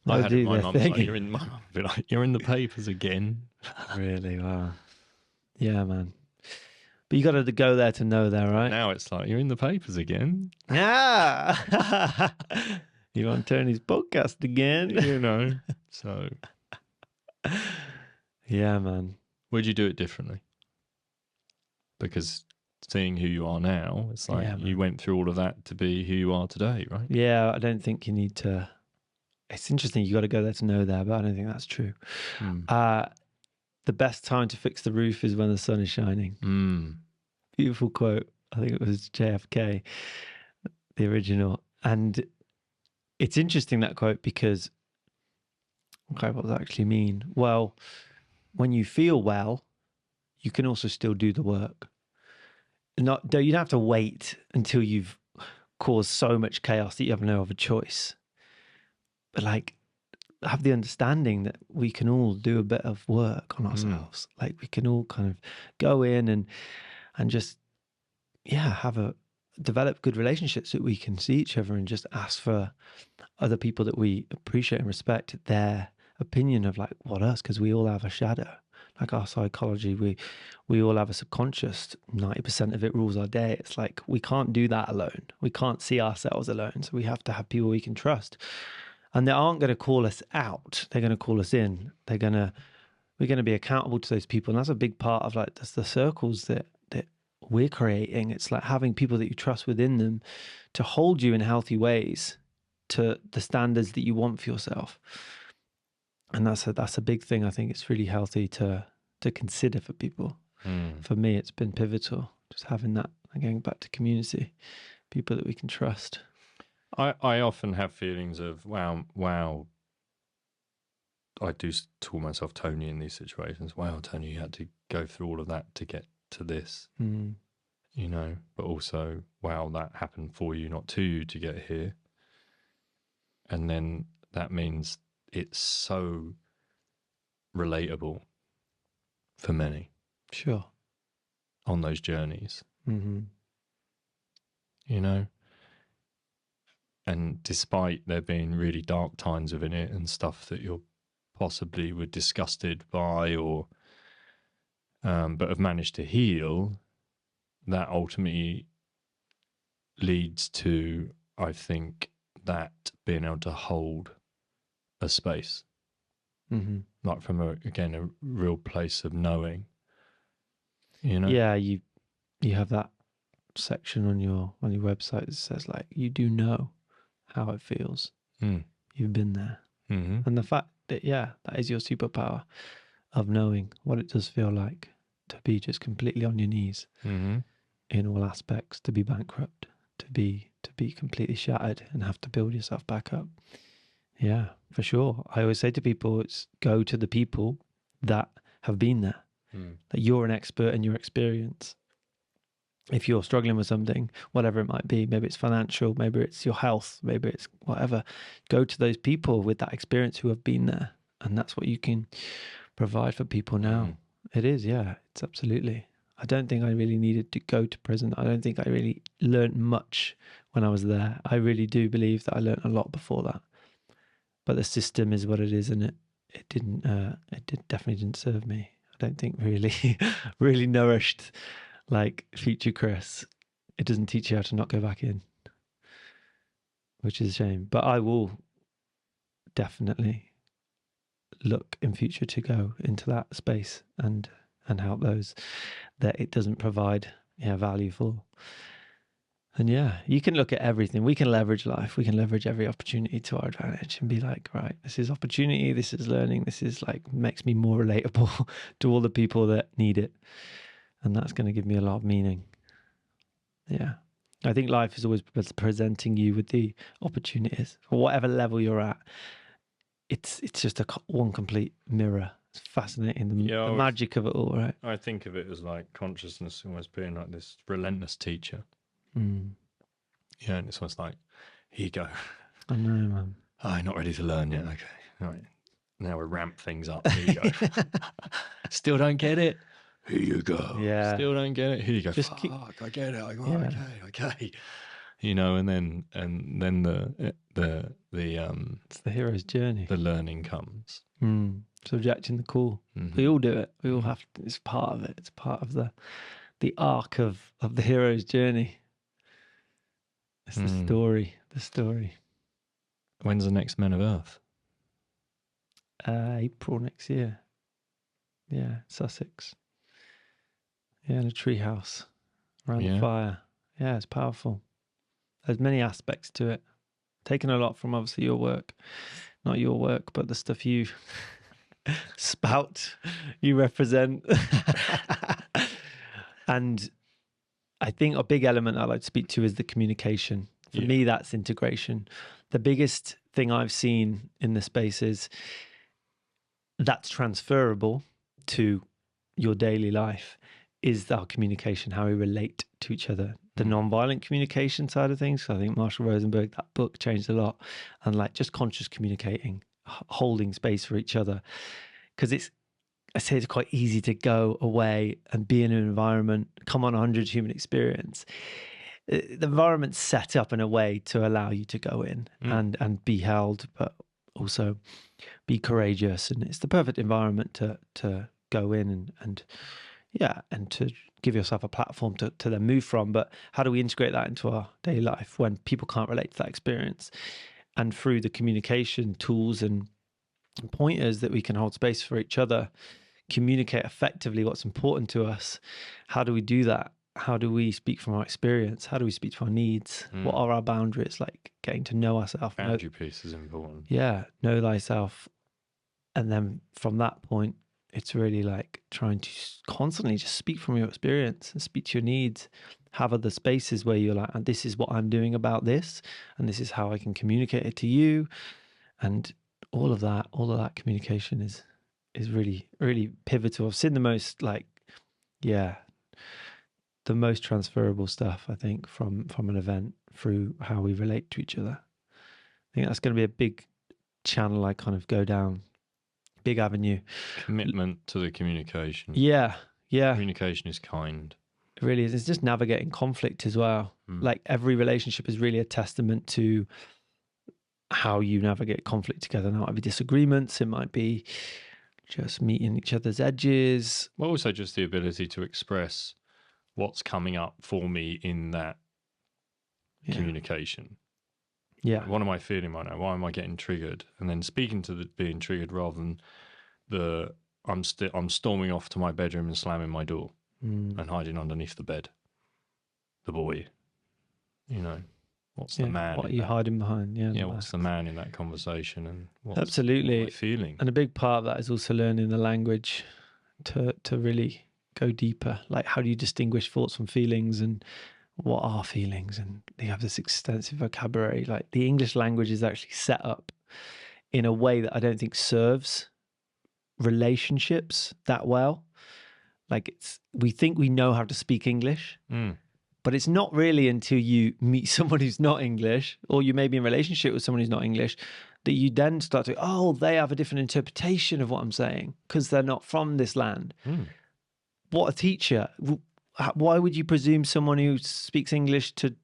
I had my mum like, you're in the papers again. Really? Wow. Yeah, man. But you got to go there to know that, right? Now it's like, you're in the papers again. Yeah. You on Tony's podcast again? You know, so. Yeah, man. Would you do it differently? Because seeing who you are now, it's like you went through all of that to be who you are today, right? Yeah, I don't think you need to. It's interesting. You got to go there to know that, but I don't think that's true. The best time to fix the roof is when the sun is shining. Beautiful quote. I think it was JFK, the original. And it's interesting, that quote, because, okay, what does that actually mean? Well, when you feel well, you can also still do the work. You don't have to wait until you've caused so much chaos that you have no other choice. But like, have the understanding that we can all do a bit of work on ourselves. Like we can all kind of go in and just, develop good relationships that we can see each other and just ask for other people that we appreciate and respect their opinion of like what us, because we all have a shadow. like our psychology, we all have a subconscious. 90% of it rules our day. It's like we can't do that alone. We can't see ourselves alone. So we have to have people we can trust, and they aren't going to call us out. They're going to call us in. We're going to be accountable to those people, and that's a big part of like the circles that we're creating. It's like having people that you trust within them to hold you in healthy ways to the standards that you want for yourself. And that's a big thing. I think it's really healthy to consider for people. For me, it's been pivotal, just having that, going back to community, people that we can trust. I often have feelings of, wow, I do call myself Tony in these situations. Wow, Tony, you had to go through all of that to get to this, you know, but also, wow, that happened for you, not to you, to get here. And then that means it's so relatable for many. Sure. On those journeys. You know? And despite there being really dark times within it and stuff that you're possibly were disgusted by or but have managed to heal, that ultimately leads to, I think, that being able to hold a space. Like from a real place of knowing. You know? Yeah, you have that section on your website that says like, you do know how it feels. You've been there. And the fact that, that is your superpower of knowing what it does feel like to be just completely on your knees in all aspects, to be bankrupt, to be completely shattered and have to build yourself back up. Yeah, for sure. I always say to people, it's go to the people that have been there, that you're an expert in your experience. If you're struggling with something, whatever it might be, maybe it's financial, maybe it's your health, maybe it's whatever, go to those people with that experience who have been there. And that's what you can provide for people now. It is, it's absolutely. I don't think I really needed to go to prison. I don't think I really learned much when I was there. I really do believe that I learned a lot before that. But the system is what it is, and it definitely didn't serve me. I don't think really nourished like future Chris. It doesn't teach you how to not go back in, which is a shame. But I will definitely look in future to go into that space and help those that it doesn't provide value for. And you can look at everything. We can leverage life. We can leverage every opportunity to our advantage and be like, right, this is opportunity. This is learning. This is like, makes me more relatable to all the people that need it. And that's going to give me a lot of meaning. Yeah. I think life is always presenting you with the opportunities for whatever level you're at. It's just one complete mirror. It's fascinating. The magic of it all, right? I think of it as like consciousness almost being like this relentless teacher. Yeah, and it's almost like, here you go. I know, man. Oh, you're not ready to learn yet. Okay. All right. Now we ramp things up. Here you go. Still don't get it. Here you go. Yeah. Still don't get it. Here you go. Just I get it. I go, okay. You know, and then the it's the hero's journey. The learning comes. Subjecting the call. We all do it. We all have to. It's part of it. It's part of the arc of the hero's journey. It's the story. When's the next Men of Earth? April next year. Yeah, Sussex. Yeah, in a tree house around the fire. Yeah, it's powerful. There's many aspects to it. Taken a lot from obviously your work. Not your work, but the stuff you spout, you represent. And I think a big element I'd like to speak to is the communication. For me, that's integration. The biggest thing I've seen in the space is that's transferable to your daily life is our communication, how we relate to each other. The non-violent communication side of things. So I think Marshall Rosenberg, that book changed a lot. And like just conscious communicating, holding space for each other. Because I say it's quite easy to go away and be in an environment, come on 100 human experience. The environment's set up in a way to allow you to go in and be held, but also be courageous. And it's the perfect environment to go in and to give yourself a platform to then move from. But how do we integrate that into our daily life when people can't relate to that experience? And through the communication tools and pointers that we can hold space for each other, communicate effectively what's important to us. How do we do that? How do we speak from our experience? How do we speak to our needs? What are our boundaries? Like getting to know ourselves. Boundary piece is important. Yeah, know thyself. And then from that point, it's really like trying to constantly just speak from your experience and speak to your needs. Have other spaces where you're like, and this is what I'm doing about this, and this is how I can communicate it to you. And all of that communication is really, really pivotal. I've seen the most the most transferable stuff, I think, from an event through how we relate to each other. I think that's going to be a big channel I kind of go down, big avenue. Commitment to the communication. Yeah. Communication is kind. It really is. It's just navigating conflict as well. Like every relationship is really a testament to how you navigate conflict together. Now, it might be disagreements. It might be just meeting each other's edges. Well, also just the ability to express what's coming up for me in that communication. Yeah. What am I feeling right now? Why am I getting triggered? And then speaking to the being triggered rather than I'm storming off to my bedroom and slamming my door and hiding underneath the bed. The boy, what's the man? What are you hiding behind? Yeah. What's the man in that conversation? And what's absolutely my feeling? And a big part of that is also learning the language to really go deeper. Like, how do you distinguish thoughts from feelings, and what are feelings? And they have this extensive vocabulary. Like, the English language is actually set up in a way that I don't think serves relationships that well. Like, we think we know how to speak English, but it's not really until you meet someone who's not English, or you may be in a relationship with someone who's not English, that you then start to, they have a different interpretation of what I'm saying because they're not from this land. What a teacher. Why would you presume someone who speaks English to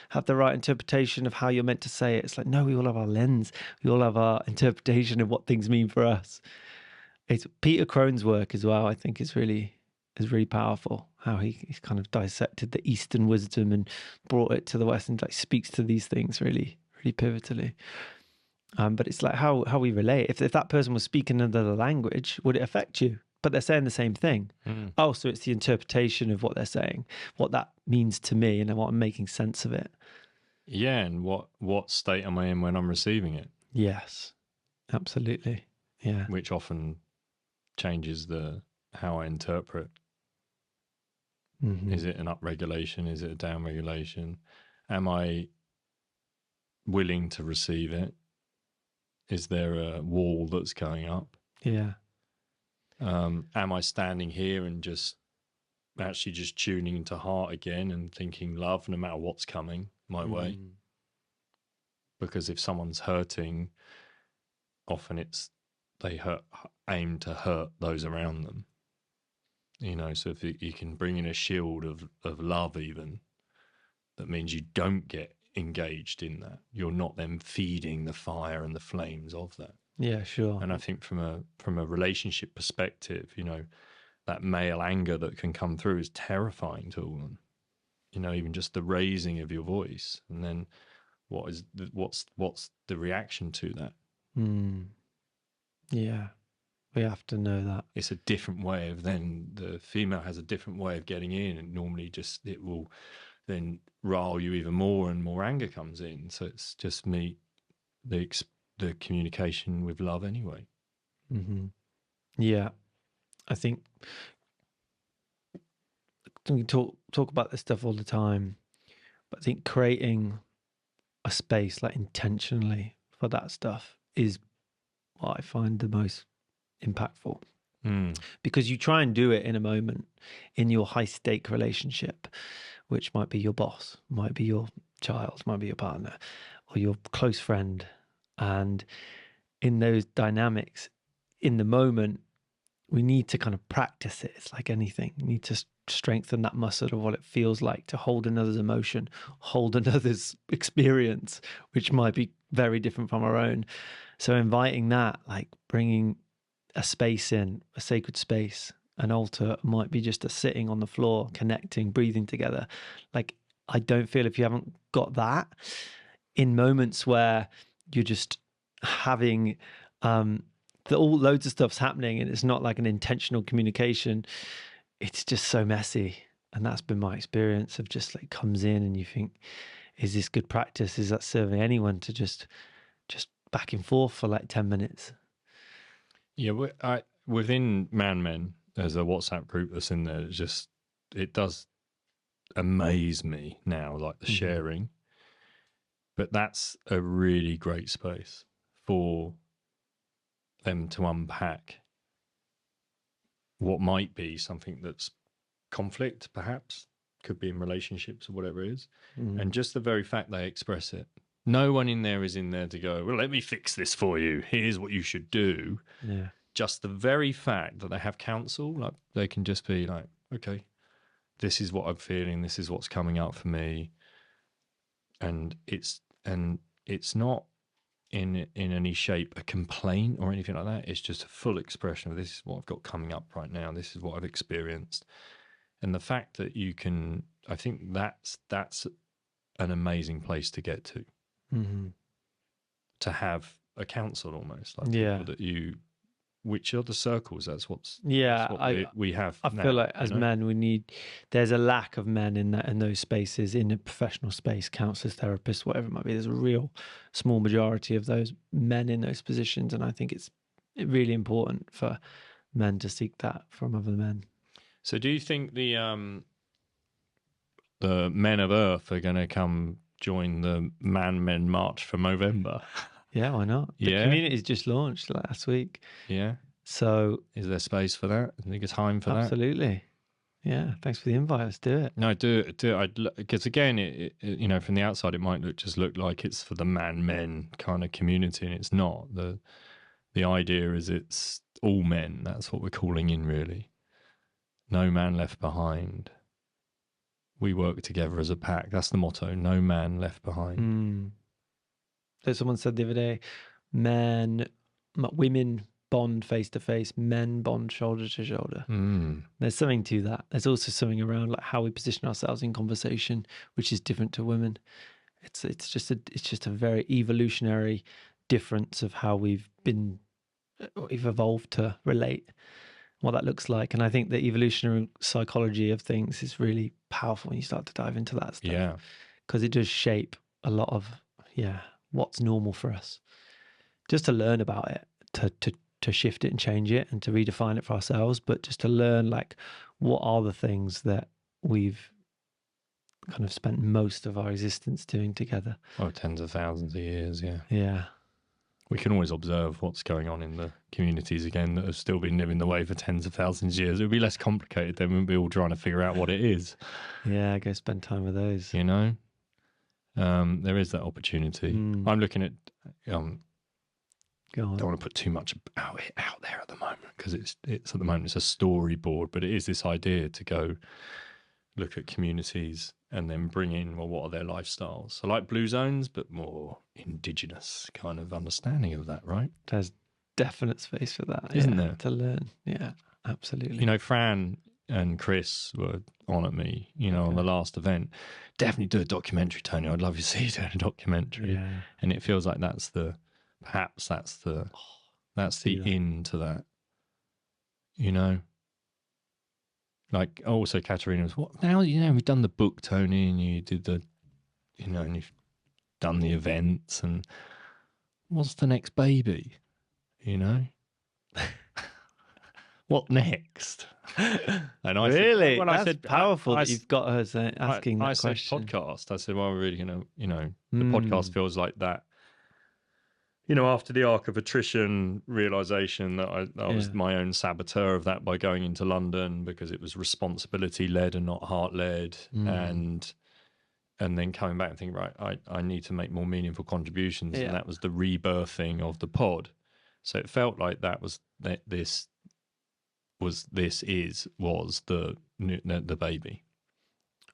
have the right interpretation of how you're meant to say it? It's like, no, we all have our lens. We all have our interpretation of what things mean for us. It's Peter Crone's work as well, I think, is really powerful. How he's kind of dissected the Eastern wisdom and brought it to the West and like speaks to these things really, really pivotally. But it's like how we relate. If that person was speaking another language, would it affect you? But they're saying the same thing. So it's the interpretation of what they're saying, what that means to me, and what I'm making sense of it. Yeah, and what state am I in when I'm receiving it? Yes, absolutely. Yeah, which often changes how I interpret. Is it an upregulation? Is it a downregulation? Am I willing to receive it? Is there a wall that's going up? Yeah. Am I standing here and just tuning into heart again and thinking love no matter what's coming my way? Because if someone's hurting, often they aim to hurt those around them. So if you can bring in a shield of love even, that means you don't get engaged in that. You're not then feeding the fire and the flames of that. Yeah, sure. And I think from a relationship perspective, that male anger that can come through is terrifying to a woman. Even just the raising of your voice, and then what's the reaction to that? Yeah, we have to know that it's a different way of then the female has a different way of getting in, and normally it will then rile you even more, and more anger comes in. So it's just the communication with love anyway. Yeah, I think we talk about this stuff all the time, but I think creating a space like intentionally for that stuff is what I find the most impactful. Because you try and do it in a moment in your high stake relationship, which might be your boss, might be your child, might be your partner, or your close friend. And in those dynamics, in the moment, we need to kind of practice it. It's like anything. You need to strengthen that muscle of what it feels like to hold another's emotion, hold another's experience, which might be very different from our own. So inviting that, like bringing a space in, a sacred space. An altar might be just a sitting on the floor, connecting, breathing together. Like, I don't feel if you haven't got that in moments where you're just having loads of stuff's happening and it's not like an intentional communication, it's just so messy. And that's been my experience of just like comes in and you think, is this good practice? Is that serving anyone to just back and forth for like 10 minutes? Yeah, within Men, there's a WhatsApp group that's in there. It does amaze me now, like the sharing. But that's a really great space for them to unpack what might be something that's conflict, perhaps, could be in relationships or whatever it is. And just the very fact they express it. No one in there is in there to go, well, let me fix this for you. Here's what you should do. Yeah. Just the very fact that they have counsel, like they can just be like, okay, this is what I'm feeling. This is what's coming up for me. And it's not in any shape a complaint or anything like that. It's just a full expression of, this is what I've got coming up right now. This is what I've experienced. And the fact that you can, I think that's an amazing place to get to. To have a counsel almost, like people that you, which are the circles, that's what we have. I feel like as men, there's a lack of men in those spaces, in a professional space, counselors, therapists, whatever it might be. There's a real small majority of those men in those positions. And I think it's really important for men to seek that from other men. So do you think the men of Earth are going to come join the Men March for Movember? Yeah, why not? The community's just launched last week. Yeah. So is there space for that? I think it's time for that. Absolutely. Yeah. Thanks for the invite. Let's do it. No, do it. Because again, it from the outside, it might look like it's for the men kind of community, and it's not. The idea is it's all men. That's what we're calling in, really. No man left behind. We work together as a pack. That's the motto. No man left behind. So someone said the other day, women bond face to face, men bond shoulder to shoulder. There's something to that. There's also something around like how we position ourselves in conversation, which is different to women. It's just a very evolutionary difference of how we've evolved to relate, what that looks like. And I think the evolutionary psychology of things is really powerful when you start to dive into that stuff. Yeah. Because it does shape a lot of, what's normal for us. Just to learn about it, to shift it and change it and to redefine it for ourselves, but just to learn like what are the things that we've kind of spent most of our existence doing together. Oh, tens of thousands of years, yeah. Yeah. We can always observe what's going on in the communities again that have still been living the way for tens of thousands of years. It would be less complicated then. We'd be all trying to figure out what it is. Yeah, go spend time with those. You know? There is that opportunity. I'm looking at... Go on. Don't want to put too much out there at the moment, because it's at the moment it's a storyboard, but it is this idea to go look at communities and then bring in, well, what are their lifestyles? So like blue zones, but more indigenous kind of understanding of that, right? There's definite space for that, isn't there? To learn. Yeah, absolutely. You know, Fran and Chris were on at me, on the last event. Definitely do a documentary, Tony. I'd love to see you doing a documentary. Yeah. And it feels like that's the into that, Like also Katerina was, what now? We've done the book, Tony, and you did the, and you've done the events, and what's the next baby? What next? And I really, said, that's powerful that you've got her asking that question. I said podcast. I said, well, we're really going to, the podcast feels like that. After the arc of attrition, realization that I was my own saboteur of that by going into London, because it was responsibility led and not heart led, and then coming back and thinking, right, I need to make more meaningful contributions, and that was the rebirthing of the pod. So it felt like that was was the baby.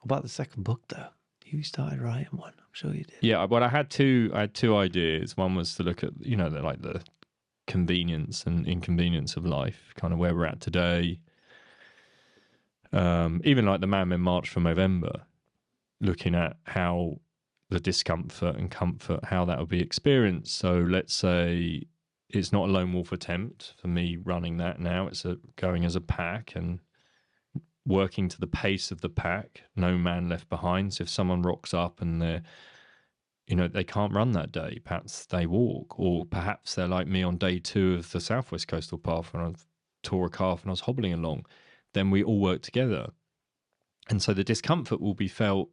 What about the second book though? You started writing one. I'm sure you did. Yeah, but I had two ideas. One was to look at, the convenience and inconvenience of life, kind of where we're at today. Even like the Man-Men March for November, looking at how the discomfort and comfort, how that will be experienced. So let's say it's not a lone wolf attempt for me running that now. It's going as a pack and working to the pace of the pack, no man left behind. So if someone rocks up and they can't run that day, perhaps they walk, or perhaps they're like me on day 2 of the Southwest Coastal Path when I tore a calf and I was hobbling along. Then we all work together. And so the discomfort will be felt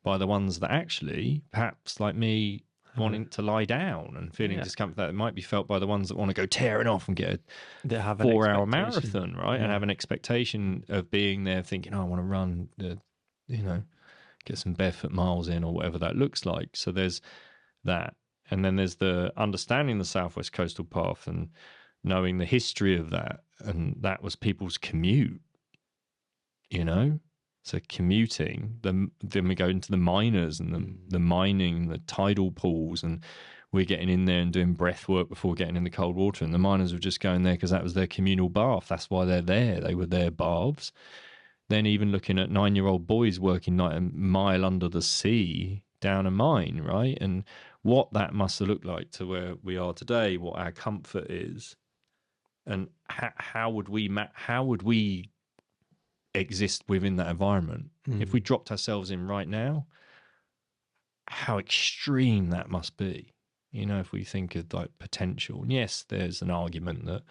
by the ones that actually, perhaps like me, wanting to lie down and feeling discomfort, that it might be felt by the ones that want to go tearing off and get a 4-hour marathon, right? And have an expectation of being there thinking, I want to run, get some barefoot miles in or whatever that looks like. So there's that. And then there's the understanding the Southwest Coastal Path and knowing the history of that. And that was people's commute, So commuting, then we go into the miners and the mining, the tidal pools, and we're getting in there and doing breath work before getting in the cold water. And the miners were just going there because that was their communal bath. That's why they're there. They were their baths. Then even looking at 9-year-old boys working like a mile under the sea down a mine, right? And what that must have looked like to where we are today, what our comfort is, and how would we exist within that environment? If we dropped ourselves in right now, how extreme that must be. If we think of like potential. And yes, there's an argument that,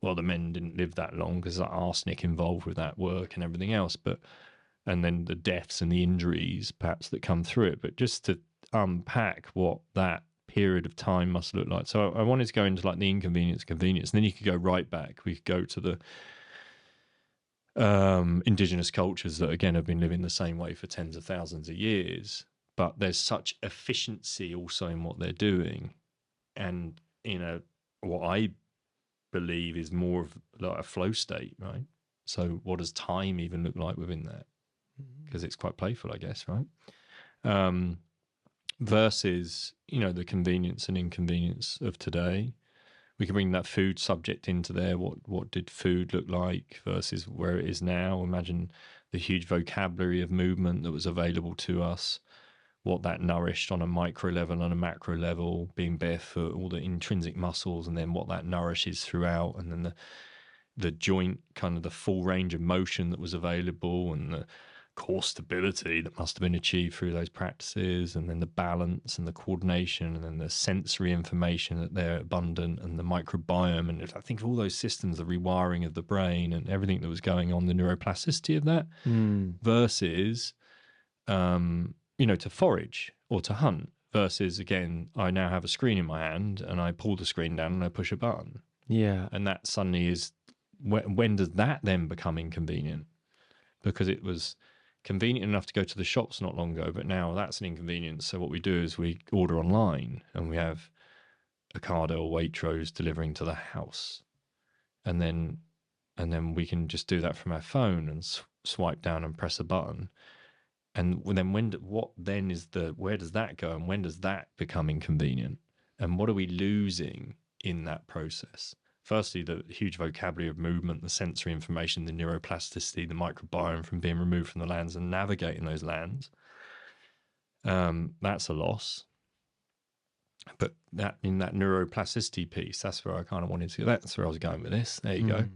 well, the men didn't live that long because there's arsenic involved with that work and everything else, and then the deaths and the injuries perhaps that come through it. But just to unpack what that period of time must look like. So I wanted to go into like the inconvenience, convenience, and then you could go right back. We could go to the indigenous cultures that again have been living the same way for tens of thousands of years, but there's such efficiency also in what they're doing. And what I believe is more of like a flow state, right? So what does time even look like within that? Because it's quite playful, I guess, right? Versus the convenience and inconvenience of today. We can bring that food subject into there. What did food look like versus where it is now? Imagine the huge vocabulary of movement that was available to us, what that nourished on a micro level and a macro level, being barefoot, all the intrinsic muscles, and then what that nourishes throughout, and then the joint, kind of the full range of motion that was available, and the core stability that must have been achieved through those practices, and then the balance and the coordination, and then the sensory information that they're abundant, and the microbiome. And I think of all those systems, the rewiring of the brain and everything that was going on, the neuroplasticity of that, versus, to forage or to hunt, versus, again, I now have a screen in my hand and I pull the screen down and I push a button. Yeah. And that suddenly is, when does that then become inconvenient? Because it was convenient enough to go to the shops not long ago, but now that's an inconvenience. So what we do is we order online and we have Ocado or Waitrose delivering to the house. And then we can just do that from our phone and swipe down and press a button. And then where does that go, and when does that become inconvenient? And what are we losing in that process? Firstly, the huge vocabulary of movement, the sensory information, the neuroplasticity, the microbiome from being removed from the lands and navigating those lands. That's a loss. But that neuroplasticity piece, that's where I kind of wanted to go. That's where I was going with this. There you go.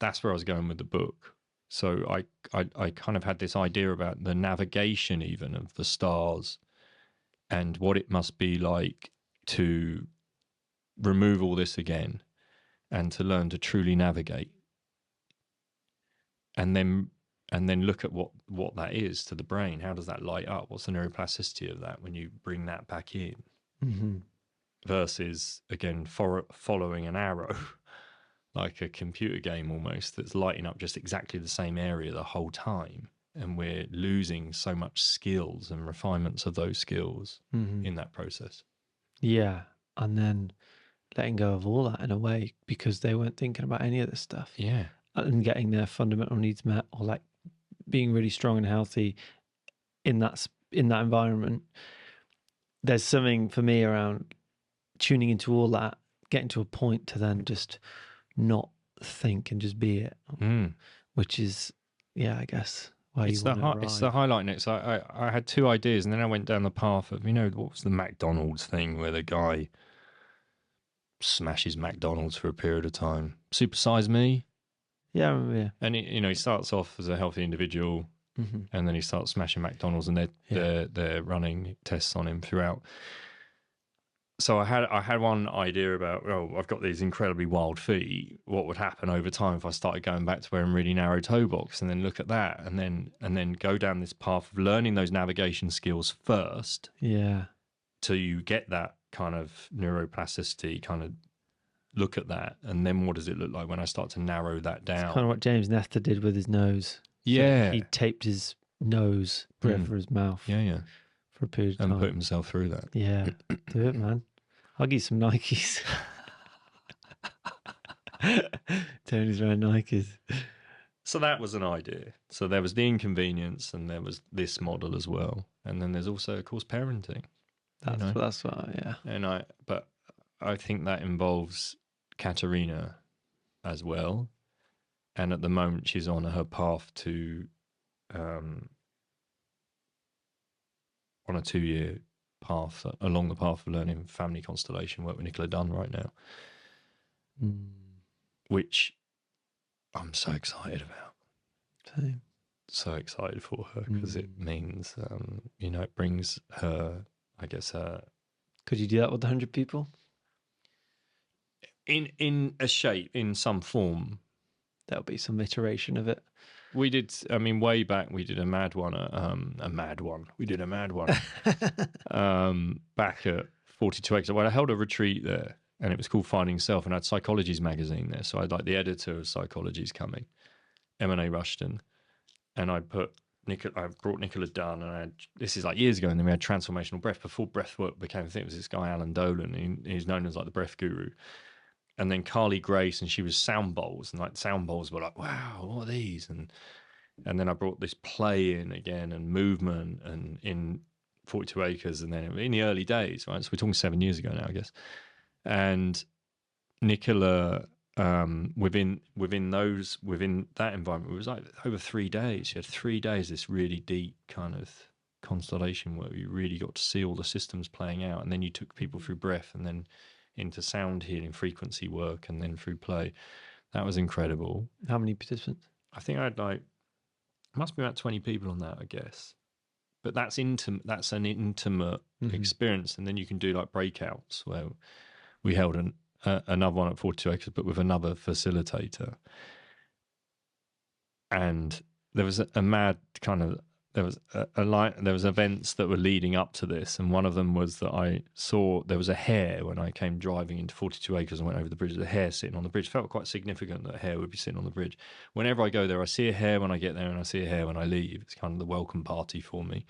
That's where I was going with the book. So I kind of had this idea about the navigation even of the stars and what it must be like to remove all this again and to learn to truly navigate. And then look at what that is to the brain. How does that light up? What's the neuroplasticity of that when you bring that back in? Versus, again, following an arrow, like a computer game almost, that's lighting up just exactly the same area the whole time. And we're losing so much skills and refinements of those skills in that process. Yeah. And then letting go of all that in a way, because they weren't thinking about any of this stuff. Yeah. And getting their fundamental needs met, or like being really strong and healthy in that environment. There's something for me around tuning into all that getting to a point to then just not think and just be it, which is, I guess why you want to arrive. It's the highlighting it. So I had two ideas, and then I went down the path of, what was the McDonald's thing where the guy smashes McDonald's for a period of time? Super Size Me. Yeah, I remember, yeah. And he starts off as a healthy individual, and then he starts smashing McDonald's, and they're running tests on him throughout. So I had one idea about, I've got these incredibly wild feet. What would happen over time if I started going back to wearing really narrow toe box, and then look at that, and then go down this path of learning those navigation skills first. Yeah. Till you get that kind of neuroplasticity, kind of look at that, and then what does it look like when I start to narrow that down? It's kind of what James Nestor did with his nose. Yeah. So he taped his nose over his mouth. Yeah. For a period of time. And put himself through that. Yeah. Do it, man. I'll give you some Nikes. Tony's wearing Nikes. So that was an idea. So there was the inconvenience, and there was this model as well. And then there's also, of course, parenting. That's what, yeah. But I think that involves Katerina as well. And at the moment, she's on her path to, on a 2-year path, along the path of learning family constellation work with Nicola Dunn right now, which I'm so excited about. Same. So excited for her, because it means, it brings her, I guess, could you do that with 100 people? In a shape, in some form. There'll be some iteration of it. We did, way back, we did a mad one. We did a mad one back at 42 Acres. Well, I held a retreat there, and it was called Finding Self, and I had Psychology's magazine there. So I had the editor of Psychology's coming, M&A Rushton, and I brought Nicola Dunn, and this is years ago, and then we had transformational breath. Before breathwork became a thing, it was this guy, Alan Dolan, he's known as the breath guru. And then Carly Grace, and she was sound bowls, and sound bowls were wow, what are these? And then I brought this play in again, and movement, and in 42 Acres, and then in the early days, right? So we're talking 7 years ago now, I guess. And Nicola, within that environment, it was over 3 days. She had 3 days, this really deep kind of constellation where you really got to see all the systems playing out, and then you took people through breath, and then into sound healing, frequency work, and then through play. That was incredible. How many participants? I think I had must be about 20 people on that, I guess. But that's intimate. That's an intimate experience, and then you can do breakouts, where we held another one at 42 Acres, but with another facilitator. And there was a mad kind of, there was events that were leading up to this, and one of them was that I saw there was a hare when I came driving into 42 Acres and went over the bridge. The hare sitting on the bridge. Felt quite significant that a hare would be sitting on the bridge. Whenever I go there, I see a hare when I get there, and I see a hare when I leave. It's kind of the welcome party for me.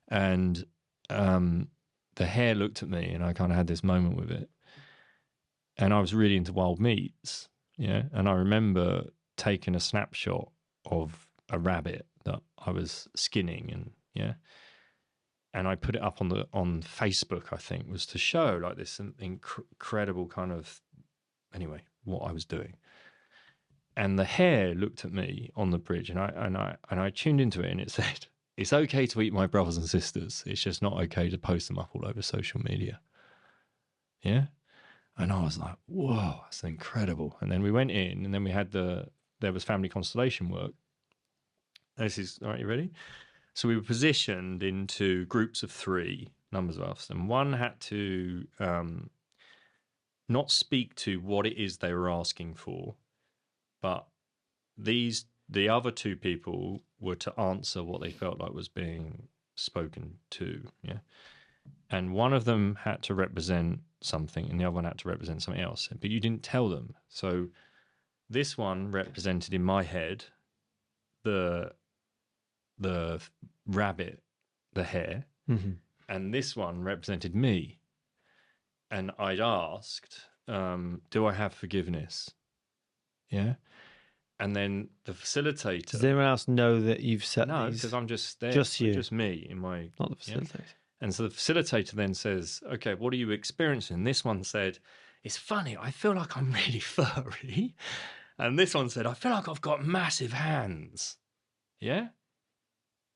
And the hare looked at me, and I kind of had this moment with it. And I was really into wild meats, and I remember taking a snapshot of a rabbit that I was skinning, and I put it up on Facebook, I think, was to show this incredible kind of, anyway, what I was doing. And the hare looked at me on the bridge, and I tuned into it, and it said, "It's okay to eat my brothers and sisters. It's just not okay to post them up all over social media." Yeah. And I was like, whoa, that's incredible. And then we went in, and then we had there was family constellation work. This is, all right, you ready? So we were positioned into groups of 3, numbers of us, and one had to not speak to what it is they were asking for, but the other 2 people were to answer what they felt like was being spoken to, And one of them had to represent something, and the other one had to represent something else, but you didn't tell them. So this one represented in my head the rabbit, the hare, and this one represented me. And I'd asked, do I have forgiveness? Yeah. And then the facilitator. Does anyone else know that you've set No, these? because I'm just there. Just you. Just me in my. Not the facilitator. And so the facilitator then says, okay, what are you experiencing? This one said, it's funny, I feel like I'm really furry. And this one said, I feel like I've got massive hands. Yeah.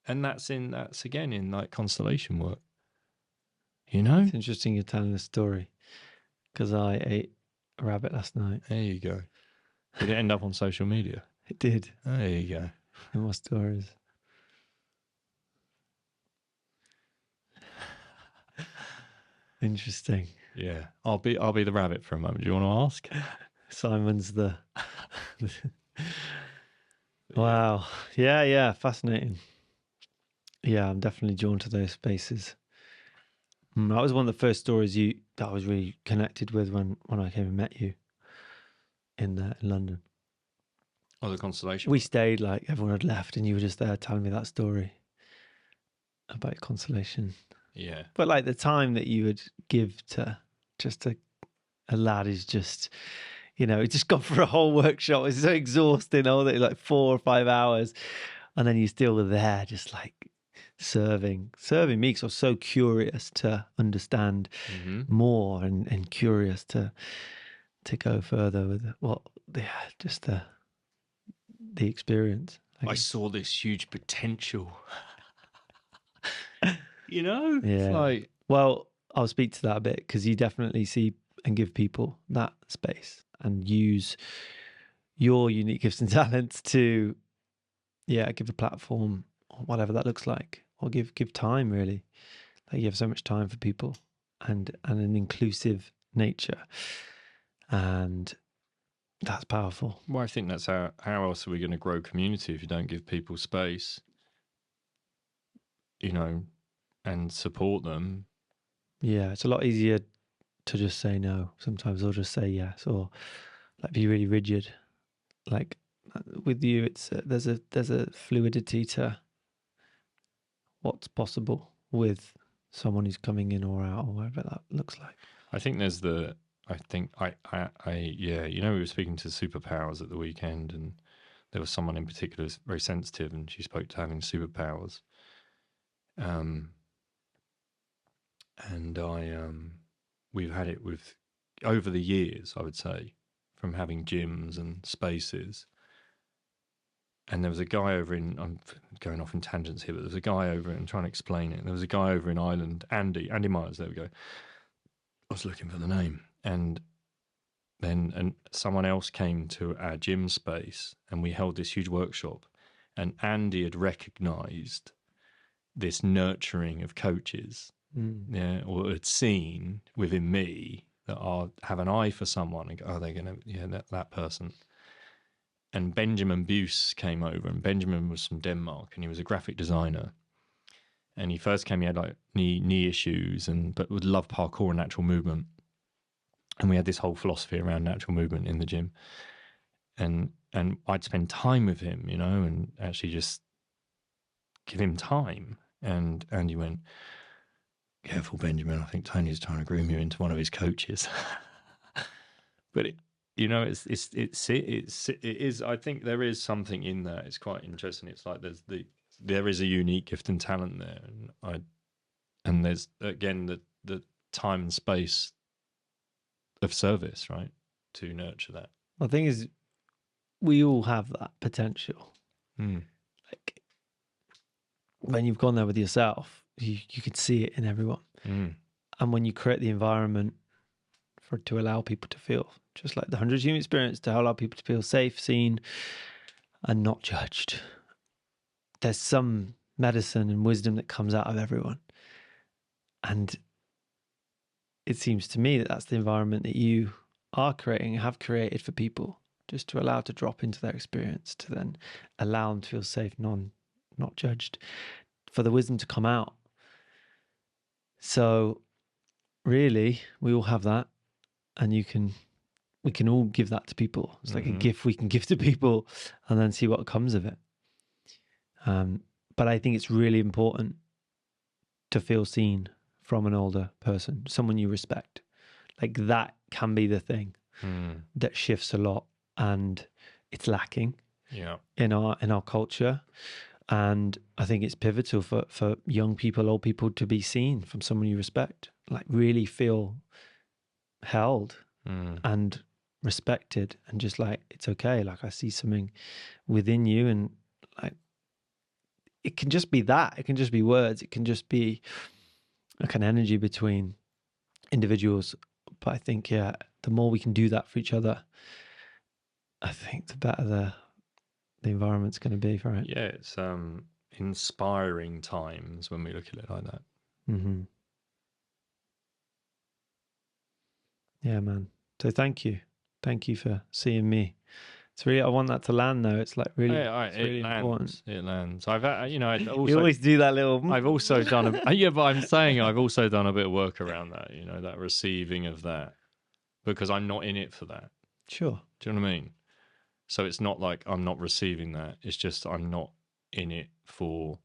And that's again in like constellation work. You know? It's interesting you're telling this story because I ate a rabbit last night. There you go. Did it end up on social media? It did. There you go. In my stories. Interesting. Yeah. I'll be the rabbit for a moment. Do you want to ask? Simon's the wow. Yeah, fascinating. Yeah, I'm definitely drawn to those spaces. That was one of the first stories that I was really connected with when I came and met you in London. Oh, the constellation. We stayed, like everyone had left, and you were just there telling me that story about constellation. Yeah. But like the time that you would give to just a lad is just, you know, just gone for a whole workshop. It's so exhausting, all that, like 4 or 5 hours, and then you still were there, just like serving me, because I was so curious to understand more and curious to go further with just the experience. I saw this huge potential. You know? Yeah. It's like, well, I'll speak to that a bit, because you definitely see and give people that space and use your unique gifts and talents to, give a platform, or whatever that looks like, or give time, really. Like, you have so much time for people and an inclusive nature, and that's powerful. well, I think that's how else are we going to grow community if you don't give people space, you know, and support them? Yeah, it's a lot easier to just say no sometimes, or just say yes, or like be really rigid. Like with you, it's there's a fluidity to what's possible with someone who's coming in or out, or whatever that looks like. I think there's you know, we were speaking to superpowers at the weekend, and there was someone in particular who's very sensitive, and she spoke to having superpowers. And we've had it with, over the years, I would say, from having gyms and spaces. And there was a guy over in, I'm going off in tangents here, but there's a guy over, I'm trying to explain it. There was a guy over in Ireland, Andy Myers, there we go. I was looking for the name. And then someone else came to our gym space, and we held this huge workshop. And Andy had recognised this nurturing of coaches, or had seen within me that I have an eye for someone and go, oh, they're going to, that person. And Benjamin Buse came over, and Benjamin was from Denmark, and he was a graphic designer. And he first came, he had like knee issues, but would love parkour and natural movement. And we had this whole philosophy around natural movement in the gym. And I'd spend time with him, you know, and actually just give him time. And he went, careful, Benjamin, I think Tony's trying to groom you into one of his coaches. But it is, I think there is something in that. It's quite interesting. It's like there is a unique gift and talent there. And there's, again, the time and space of service, right, to nurture that. The thing is, we all have that potential. Like, when you've gone there with yourself, you can see it in everyone. And when you create the environment to allow people to feel, just like the 100 Human Experience, to allow people to feel safe, seen, and not judged, there's some medicine and wisdom that comes out of everyone. And it seems to me that that's the environment that you are creating, have created for people, just to allow to drop into their experience, to then allow them to feel safe, not judged, for the wisdom to come out. So really, we all have that, and we can all give that to people. It's like a gift we can give to people, and then see what comes of it. But I think it's really important to feel seen from an older person, someone you respect. Like, that can be the thing that shifts a lot, and it's lacking in our culture. And I think it's pivotal for young people, old people, to be seen from someone you respect, like really feel held and respected, and just like, it's okay. Like, I see something within you, and like, it can just be that. It can just be words. It can just be like an energy between individuals. But I think, yeah, the more we can do that for each other, I think the better the environment's going to be for it. Yeah, it's inspiring times when we look at it like that. Mm-hmm. Yeah, man. So thank you for seeing me. It's really, I want that to land though. It's like really, it's really important. It lands. I've, you You always do that little. I've also done yeah, but I'm saying I've also done a bit of work around that. That receiving of that, because I'm not in it for that. Sure. Do you know what I mean? So it's not like I'm not receiving that. It's just I'm not in it for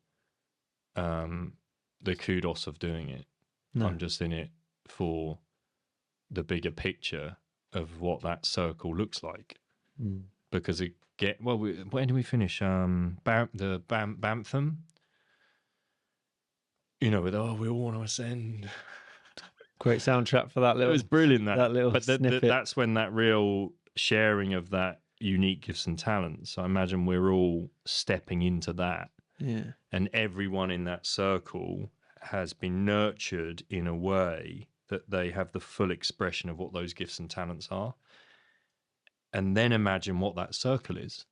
the kudos of doing it. No. I'm just in it for the bigger picture of what that circle looks like. Because when do we finish? The Bantham. With we all want to ascend. Great soundtrack for that little. It was brilliant that little but snippet. That's when that real sharing of that unique gifts and talents. So I imagine we're all stepping into that. Yeah. And everyone in that circle has been nurtured in a way that they have the full expression of what those gifts and talents are. And then imagine what that circle is.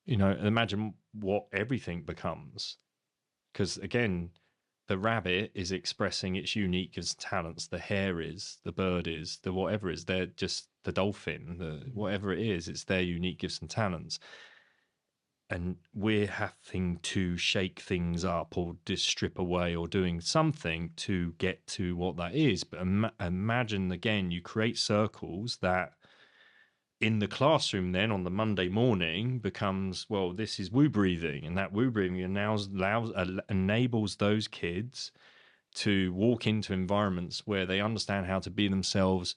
Imagine what everything becomes. Because again, the rabbit is expressing its unique as talents. The hare is, the bird is, the whatever is. They're just the dolphin, the whatever it is. It's their unique gifts and talents. And we're having to shake things up or just strip away or doing something to get to what that is. But imagine, again, you create circles that in the classroom then on the Monday morning becomes, well, this is woo breathing, and that woo breathing enables those kids to walk into environments where they understand how to be themselves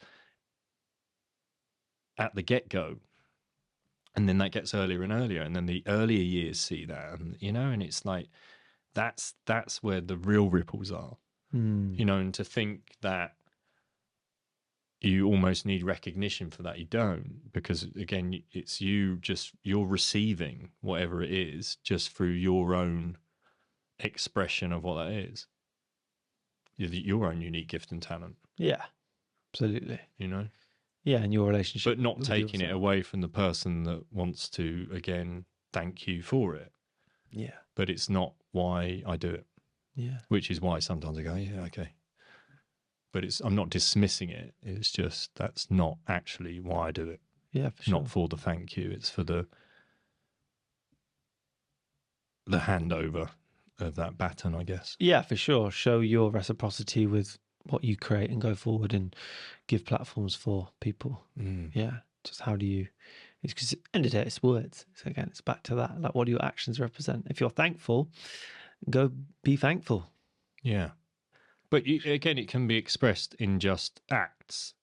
at the get-go. And then that gets earlier and earlier, and then the earlier years see that, and and it's like that's where the real ripples are. And to think that you almost need recognition for that, you don't, because again, it's you're receiving whatever it is just through your own expression of what that is, your own unique gift and talent. Yeah, absolutely. Yeah, and your relationship, but not taking it away from the person that wants to again thank you for it. Yeah, but it's not why I do it. Yeah, which is why sometimes I go, yeah, okay. But I'm not dismissing it. It's just that's not actually why I do it. Yeah, for sure. Not for the thank you. It's for the handover of that baton, I guess. Yeah, for sure. Show your reciprocity with what you create and go forward and give platforms for people. Yeah, just how do you? It's because at the end of the day, it's words. So again, it's back to that. Like, what do your actions represent? If you're thankful, go be thankful. Yeah. But again, it can be expressed in just acts,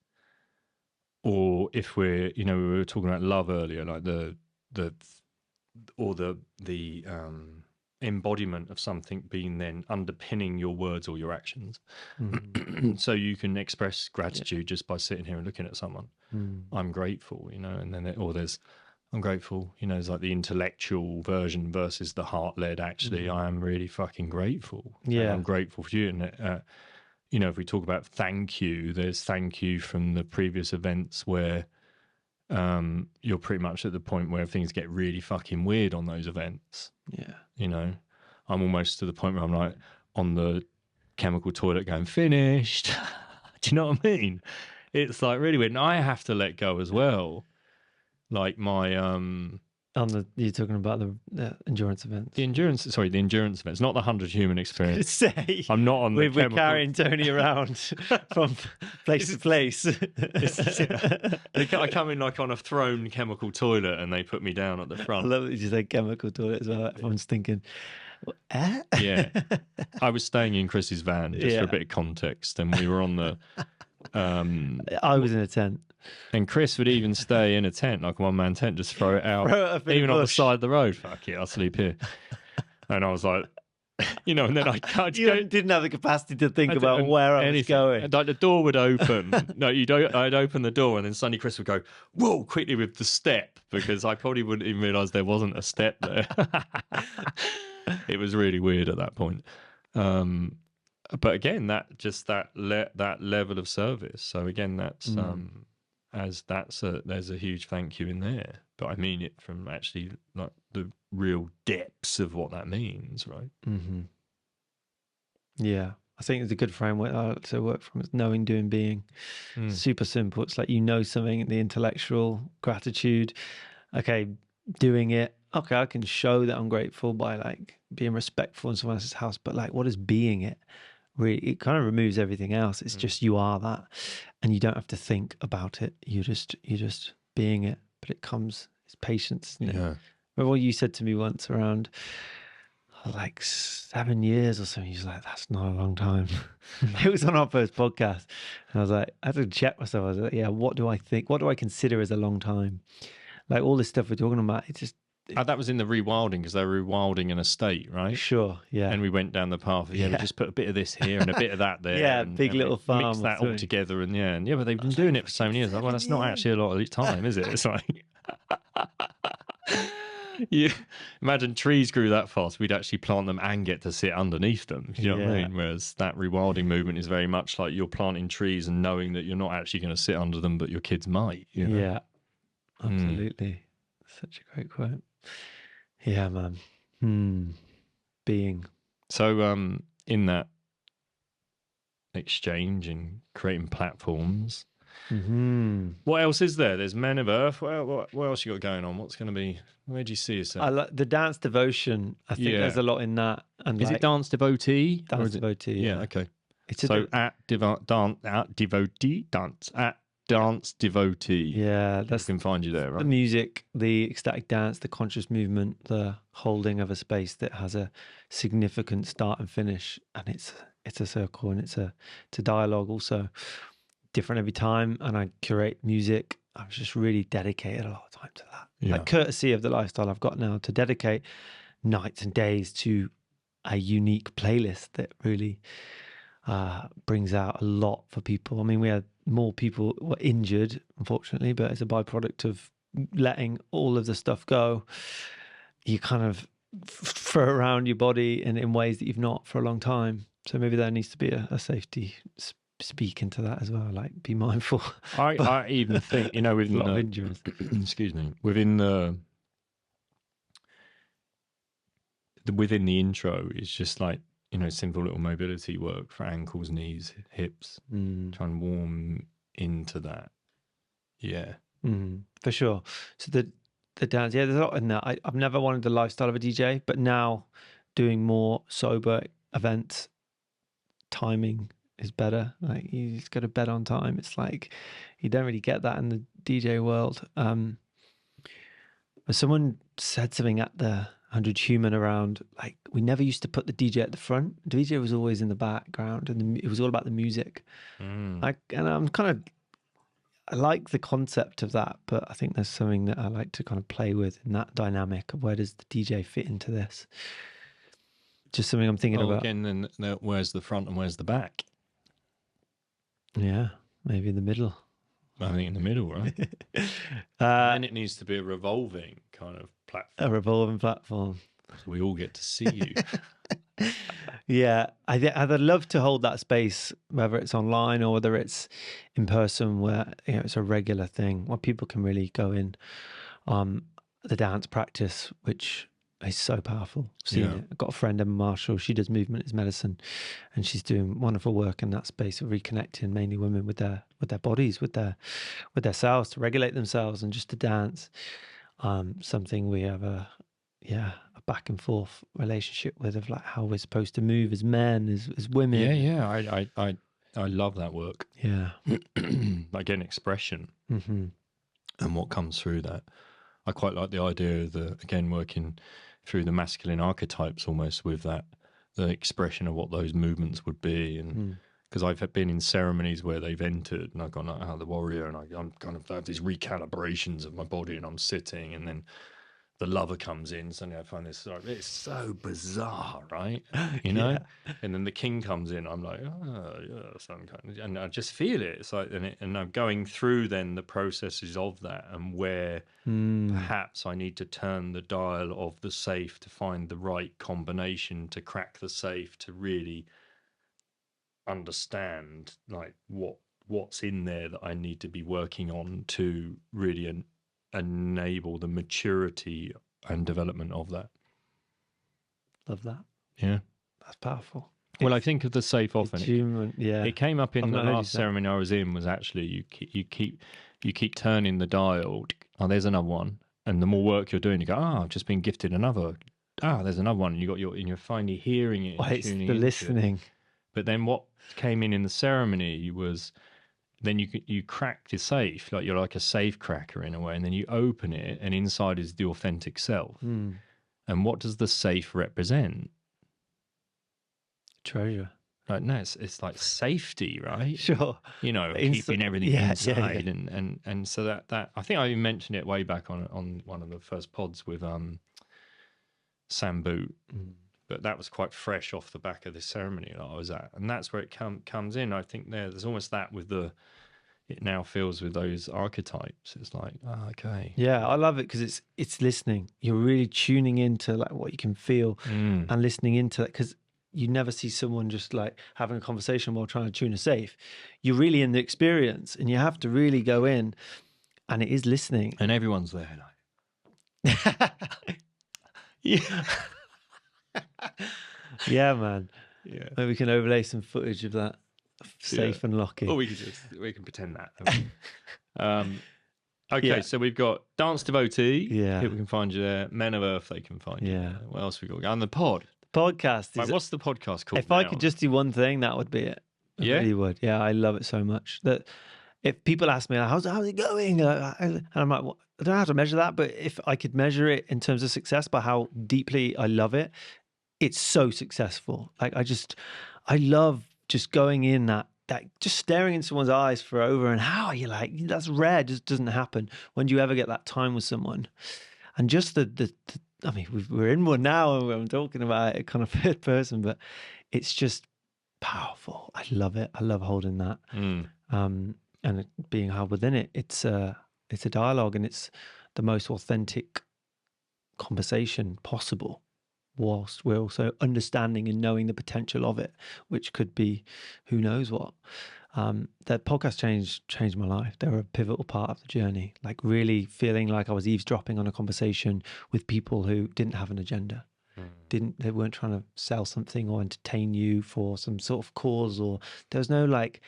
or if we were talking about love earlier, like the embodiment of something being then underpinning your words or your actions. So you can express gratitude just by sitting here and looking at someone. I'm grateful, and then I'm grateful, there's like the intellectual version versus the heart-led. Actually, I am really fucking grateful. Yeah, I'm grateful for you. And if we talk about thank you, there's thank you from the previous events where you're pretty much at the point where things get really fucking weird on those events. Yeah, I'm almost to the point where I'm like on the chemical toilet going, finished. Do you know what I mean? It's like really weird. And I have to let go as well. Like my you're talking about the endurance events. The endurance events, not the 100 human experience. Say, I'm not on the we're carrying Tony around from place to place. I come in like on a thrown chemical toilet and they put me down at the front. I love that you say chemical toilet as well. Everyone's thinking, Yeah. I was staying in Chris's van just for a bit of context, and we were on the I was in a tent. And Chris would even stay in a tent, like a one-man tent, just throw it out, even on the side of the road. Fuck it, I'll sleep here. And I was like, you know, and then I'd didn't have the capacity to think about where I was going. Like the door would open. No, I'd open the door, and then suddenly Chris would go, whoa, quickly with the step, because I probably wouldn't even realise there wasn't a step there. It was really weird at that point. But again, that level of service. So again, that's there's a huge thank you in there. But I mean it from actually like the real depths of what that means, right? Mm-hmm. Yeah, I think it's a good framework I like to work from. It's knowing, doing, being. Super simple. It's like, you know something, the intellectual gratitude. Okay, doing it. Okay, I can show that I'm grateful by like being respectful in someone else's house. But like, what is being it? Really, it kind of removes everything else. It's just, you are that, and you don't have to think about it. You're just being it. But it comes. It's patience, isn't it? Yeah. Remember what you said to me once around like 7 years or something? He's like, that's not a long time. It was on our first podcast. And I was like, I had to check myself. I was like, yeah, what do I think? What do I consider as a long time? Like all this stuff we're talking about, it's just. That was in the rewilding, because they were rewilding an estate, right? Sure, yeah. And we went down the path of, we just put a bit of this here and a bit of that there. Yeah, and, big little farm. Mix that all together, and but they've been doing it for so many years. Like, well, that's not actually a lot of time, is it? It's like, you imagine trees grew that fast, we'd actually plant them and get to sit underneath them. You know what I mean? Whereas that rewilding movement is very much like you're planting trees and knowing that you're not actually going to sit under them, but your kids might. You know? Yeah, absolutely. Such a great quote. Yeah, man. Being. So in that exchange and creating platforms, what else is there? There's Men of Earth. What else you got going on? What's going to be, where do you see yourself? I like the dance devotion. I think there's a lot in that. And is it Dance Devotee? Dance Devotee. Yeah, okay. It's at Devotee Dance at Dance Devotee. Yeah, I can find you there, right? The music, the ecstatic dance, the conscious movement, the holding of a space that has a significant start and finish, and it's a circle, and it's a dialogue also, different every time. And I curate music. I've just really dedicated a lot of time to that. Like, courtesy of the lifestyle I've got now, to dedicate nights and days to a unique playlist that really brings out a lot for people. I mean, we had more people were injured, unfortunately, but as a byproduct of letting all of the stuff go, you kind of throw around your body in ways that you've not for a long time. So maybe there needs to be a safety speak into that as well. Like, be mindful. I even think, within a lot of injuries. Excuse me, within the intro is just like, simple little mobility work for ankles, knees, hips. Try and warm into that. Yeah. For sure. So the dance, there's a lot in that. I've never wanted the lifestyle of a DJ, but now doing more sober events, timing is better. Like, you just go to bed on time. It's like, you don't really get that in the DJ world. But someone said something at the 100 Human around, like, we never used to put the DJ at the front. The DJ was always in the background, and it was all about the music. And I like the concept of that, but I think there's something that I like to kind of play with in that dynamic of, where does the DJ fit into this? Just something I'm thinking about. Again, then where's the front and where's the back? Yeah, maybe in the middle. I think in the middle, right? And it needs to be a revolving kind of platform. A revolving platform. So we all get to see you. Yeah, I'd love to hold that space, whether it's online or whether it's in person, where it's a regular thing, where people can really go in. The dance practice, which is so powerful. I've seen it. I've got a friend, Emma Marshall. She does movement as medicine, and she's doing wonderful work in that space of reconnecting mainly women with their bodies, with their selves, to regulate themselves and just to dance. Something we have a back and forth relationship with, of like how we're supposed to move as men, as women. I love that work. Yeah. Again, expression and what comes through that. I quite like the idea of working through the masculine archetypes, almost, with that, the expression of what those movements would be. And because I've been in ceremonies where they've entered and I've gone out the warrior, and I'm kind of have these recalibrations of my body, and I'm sitting, and then the lover comes in, suddenly I find this, it's so bizarre, right? You know? Yeah. And then the king comes in, I'm like, oh, yeah, some kind of, and I just feel it. It's like, and I'm going through then the processes of that and where perhaps I need to turn the dial of the safe to find the right combination to crack the safe to really understand like what's in there that I need to be working on to really enable the maturity and development of that. Love that. Yeah, that's powerful. Well, I think of the safe often. It came up in the last ceremony I was in. Was actually you keep turning the dial. Oh, there's another one, and the more work you're doing, you go, I've just been gifted another. There's another one. And you're finally hearing it. It's the listening. But then what came in the ceremony was then you crack the safe, like you're like a safe cracker in a way, and then you open it, and inside is the authentic self. And what does the safe represent? Treasure. Like, no, it's like safety, right? Sure. You know, keeping everything inside. Yeah. And so that I think I even mentioned it way back on one of the first pods with Sam Boot. But that was quite fresh off the back of this ceremony that I was at. And that's where it comes in. I think there's almost that with it now feels with those archetypes. It's like, okay. Yeah, I love it because it's listening. You're really tuning into like what you can feel and listening into it, because you never see someone just like having a conversation while trying to tune a safe. You're really in the experience and you have to really go in, and it is listening. And everyone's there like, yeah. Yeah, man. Yeah. Maybe we can overlay some footage of that safe unlocking. Or we can pretend that. Okay, so we've got Dance Devotee. Yeah. People can find you there. Men of Earth, they can find you there. What else we got? And the pod. Podcast. Like, what's the podcast called? If I could just do one thing, that would be it. I really would. Yeah, I love it so much that if people ask me, how's it going? And I'm like, well, I don't know how to measure that, but if I could measure it in terms of success by how deeply I love it, it's so successful. Like I love just going in that just staring into someone's eyes for over, and how are you like, that's rare, just doesn't happen. When do you ever get that time with someone? And just I mean, we're in one now and I'm talking about it kind of third person, but it's just powerful. I love it. I love holding that. And it being held within it. It's a dialogue, and it's the most authentic conversation possible, whilst we're also understanding and knowing the potential of it, which could be who knows what. That podcast changed my life. They were a pivotal part of the journey, like really feeling like I was eavesdropping on a conversation with people who didn't have an agenda. They weren't trying to sell something or entertain you for some sort of cause, or there was no like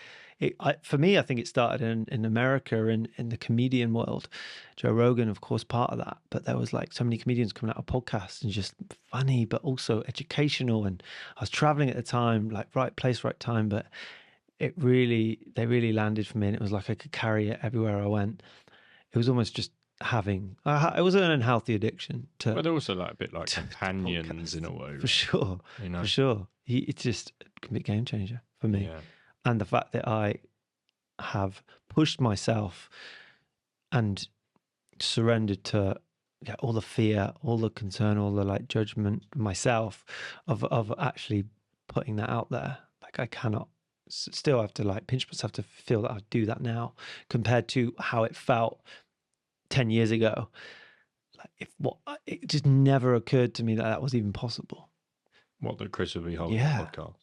for me, I think it started in America, in the comedian world. Joe Rogan, of course, part of that, but there was like so many comedians coming out of podcasts and just funny, but also educational. And I was traveling at the time, like right place, right time, but they really landed for me, and it was like I could carry it everywhere I went. It was almost just it was an unhealthy addiction to, but they're also like a bit like companions in a way, for sure. You know, for sure. It's just a complete game changer for me. And the fact that I have pushed myself and surrendered to all the fear, all the concern, all the like judgment myself of actually putting that out there. Like I cannot still have to like pinch myself to feel that I do that now, compared to how it felt 10 years ago. Like it just never occurred to me that was even possible. What the Chris would be holding podcast.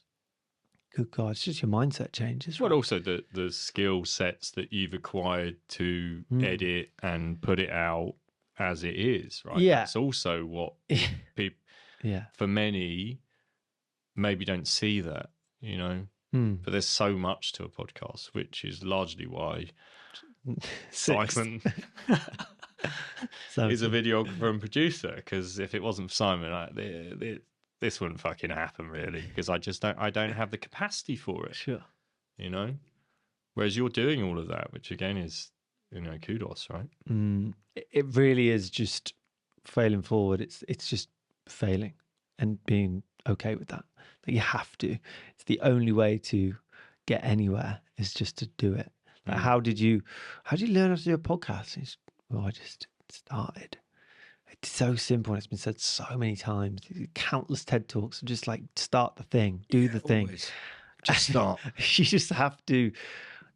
Good God, it's just your mindset changes. Well, also the skill sets that you've acquired to edit and put it out as it is, right? Yeah. That's also what people, for many, maybe don't see that, you know? But there's so much to a podcast, which is largely why Simon is a videographer and producer, because if it wasn't for Simon, this wouldn't fucking happen, really, because I don't have the capacity for it. Sure. You know? Whereas you're doing all of that, which again is, you know, kudos, right? It really is just failing forward. It's just failing and being okay with that. Like you have to. It's the only way to get anywhere, is just to do it. Like how did you learn how to do a podcast? Well, I just started. It's so simple and it's been said so many times. Countless TED Talks. Just like start the thing, do the thing. Always. Just start. You just have to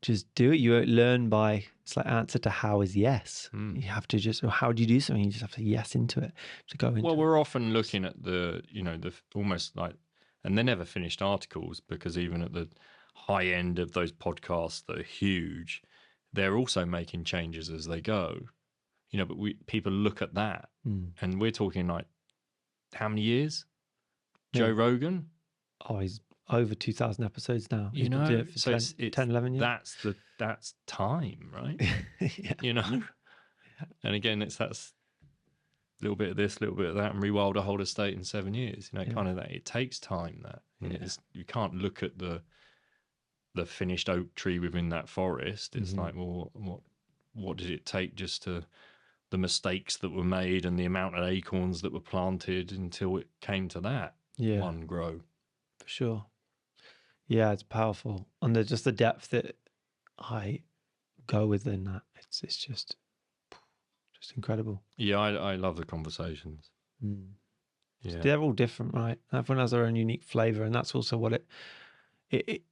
just do it. You learn by, it's like answer to how is yes. You have to just, or how do you do something? You just have to yes into it, to go into Well, it. we're often looking at the almost like, and they're never finished articles, because even at the high end of those podcasts that are huge, they're also making changes as they go. But people look at that, and we're talking like, how many years? Joe Rogan? Oh, he's over 2,000 episodes now. He's He's been doing it for so 10, 11 years. That's time, right? Yeah. And again, that's a little bit of this, a little bit of that, and rewild a whole estate in 7 years. Kind of that. It takes time. You can't look at the finished oak tree within that forest. It's like, well, what did it take just to the mistakes that were made and the amount of acorns that were planted until it came to that one grow? For sure. Yeah, it's powerful. And there's just the depth that I go within that. It's just incredible. Yeah, I love the conversations. Yeah. They're all different, right? Everyone has their own unique flavor, and that's also what it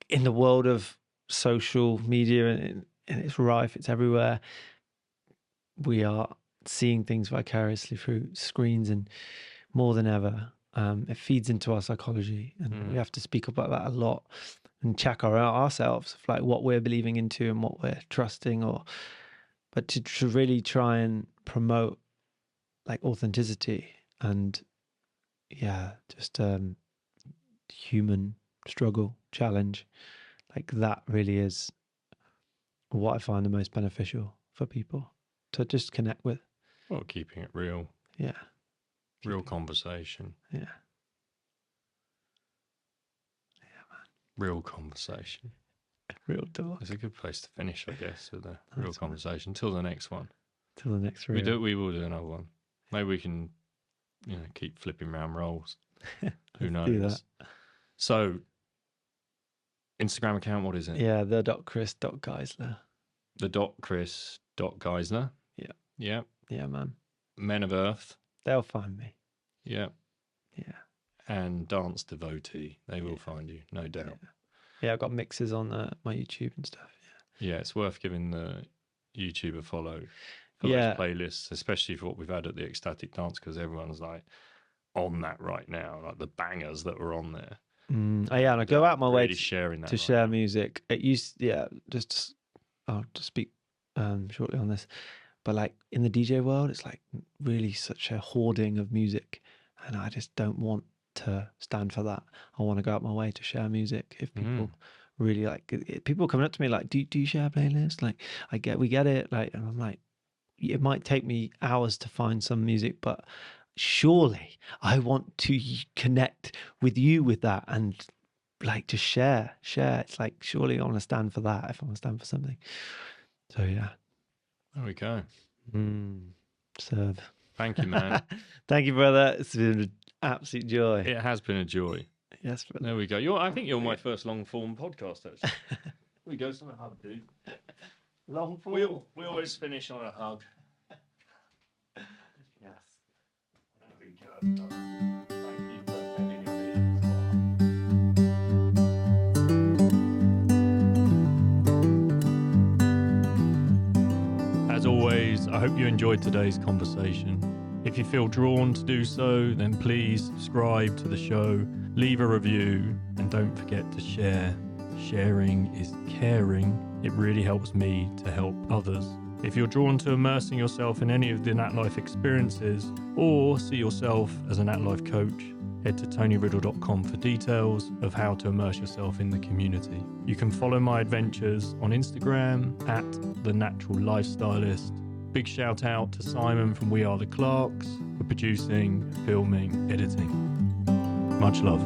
in the world of social media, and it's rife, it's everywhere. We are seeing things vicariously through screens, and more than ever, it feeds into our psychology, and we have to speak about that a lot and check ourselves of like what we're believing into and what we're trusting, but to really try and promote like authenticity and just human struggle, challenge, like that really is what I find the most beneficial for people to just connect with. Well, keeping it real. Yeah. Real conversation. Yeah. Real conversation. Real talk. It's a good place to finish, I guess, with a real conversation. Till the next one. Till the next real. We will do another one. Maybe we can, keep flipping round roles. Who knows? Do that. So, Instagram account, what is it? Yeah, the.chris.geisler. The.chris.geisler. Yeah. Yeah. Yeah, man. Men of Earth. They'll find me. Yeah. Yeah. And Dance Devotee. They will find you, no doubt. Yeah, I've got mixes on my YouTube and stuff. Yeah, it's worth giving the YouTube a follow for those playlists, especially for what we've had at the Ecstatic Dance, because everyone's like on that right now, like the bangers that were on there. And I go out my way to sharing that to share music. It used, I'll just speak shortly on this, but like in the DJ world, it's like really such a hoarding of music, and I just don't want to stand for that. I want to go out my way to share music. If people really like, people coming up to me like, do you share a playlist? Like, we get it. Like, and I'm like, it might take me hours to find some music, but surely I want to connect with you with that and like to share. It's like, surely I want to stand for that if I want to stand for something. So yeah. There we go. Serve. Thank you, man. Thank you, brother. It's been an absolute joy. It has been a joy. Yes, brother. There we go. I think you're my first long form podcast, actually. Here we go, some hug, dude. Long form. We always finish on a hug. Yes. There we go. Thank you for spending your day. As always, I hope you enjoyed today's conversation. If you feel drawn to do so, then please subscribe to the show, leave a review, and don't forget to share. Sharing is caring. It really helps me to help others. If you're drawn to immersing yourself in any of the NatLife experiences, or see yourself as a NatLife coach, head to tonyriddle.com for details of how to immerse yourself in the community. You can follow my adventures on Instagram at The Natural Lifestylist. Big shout out to Simon from We Are the Clarks for producing, filming, editing. Much love.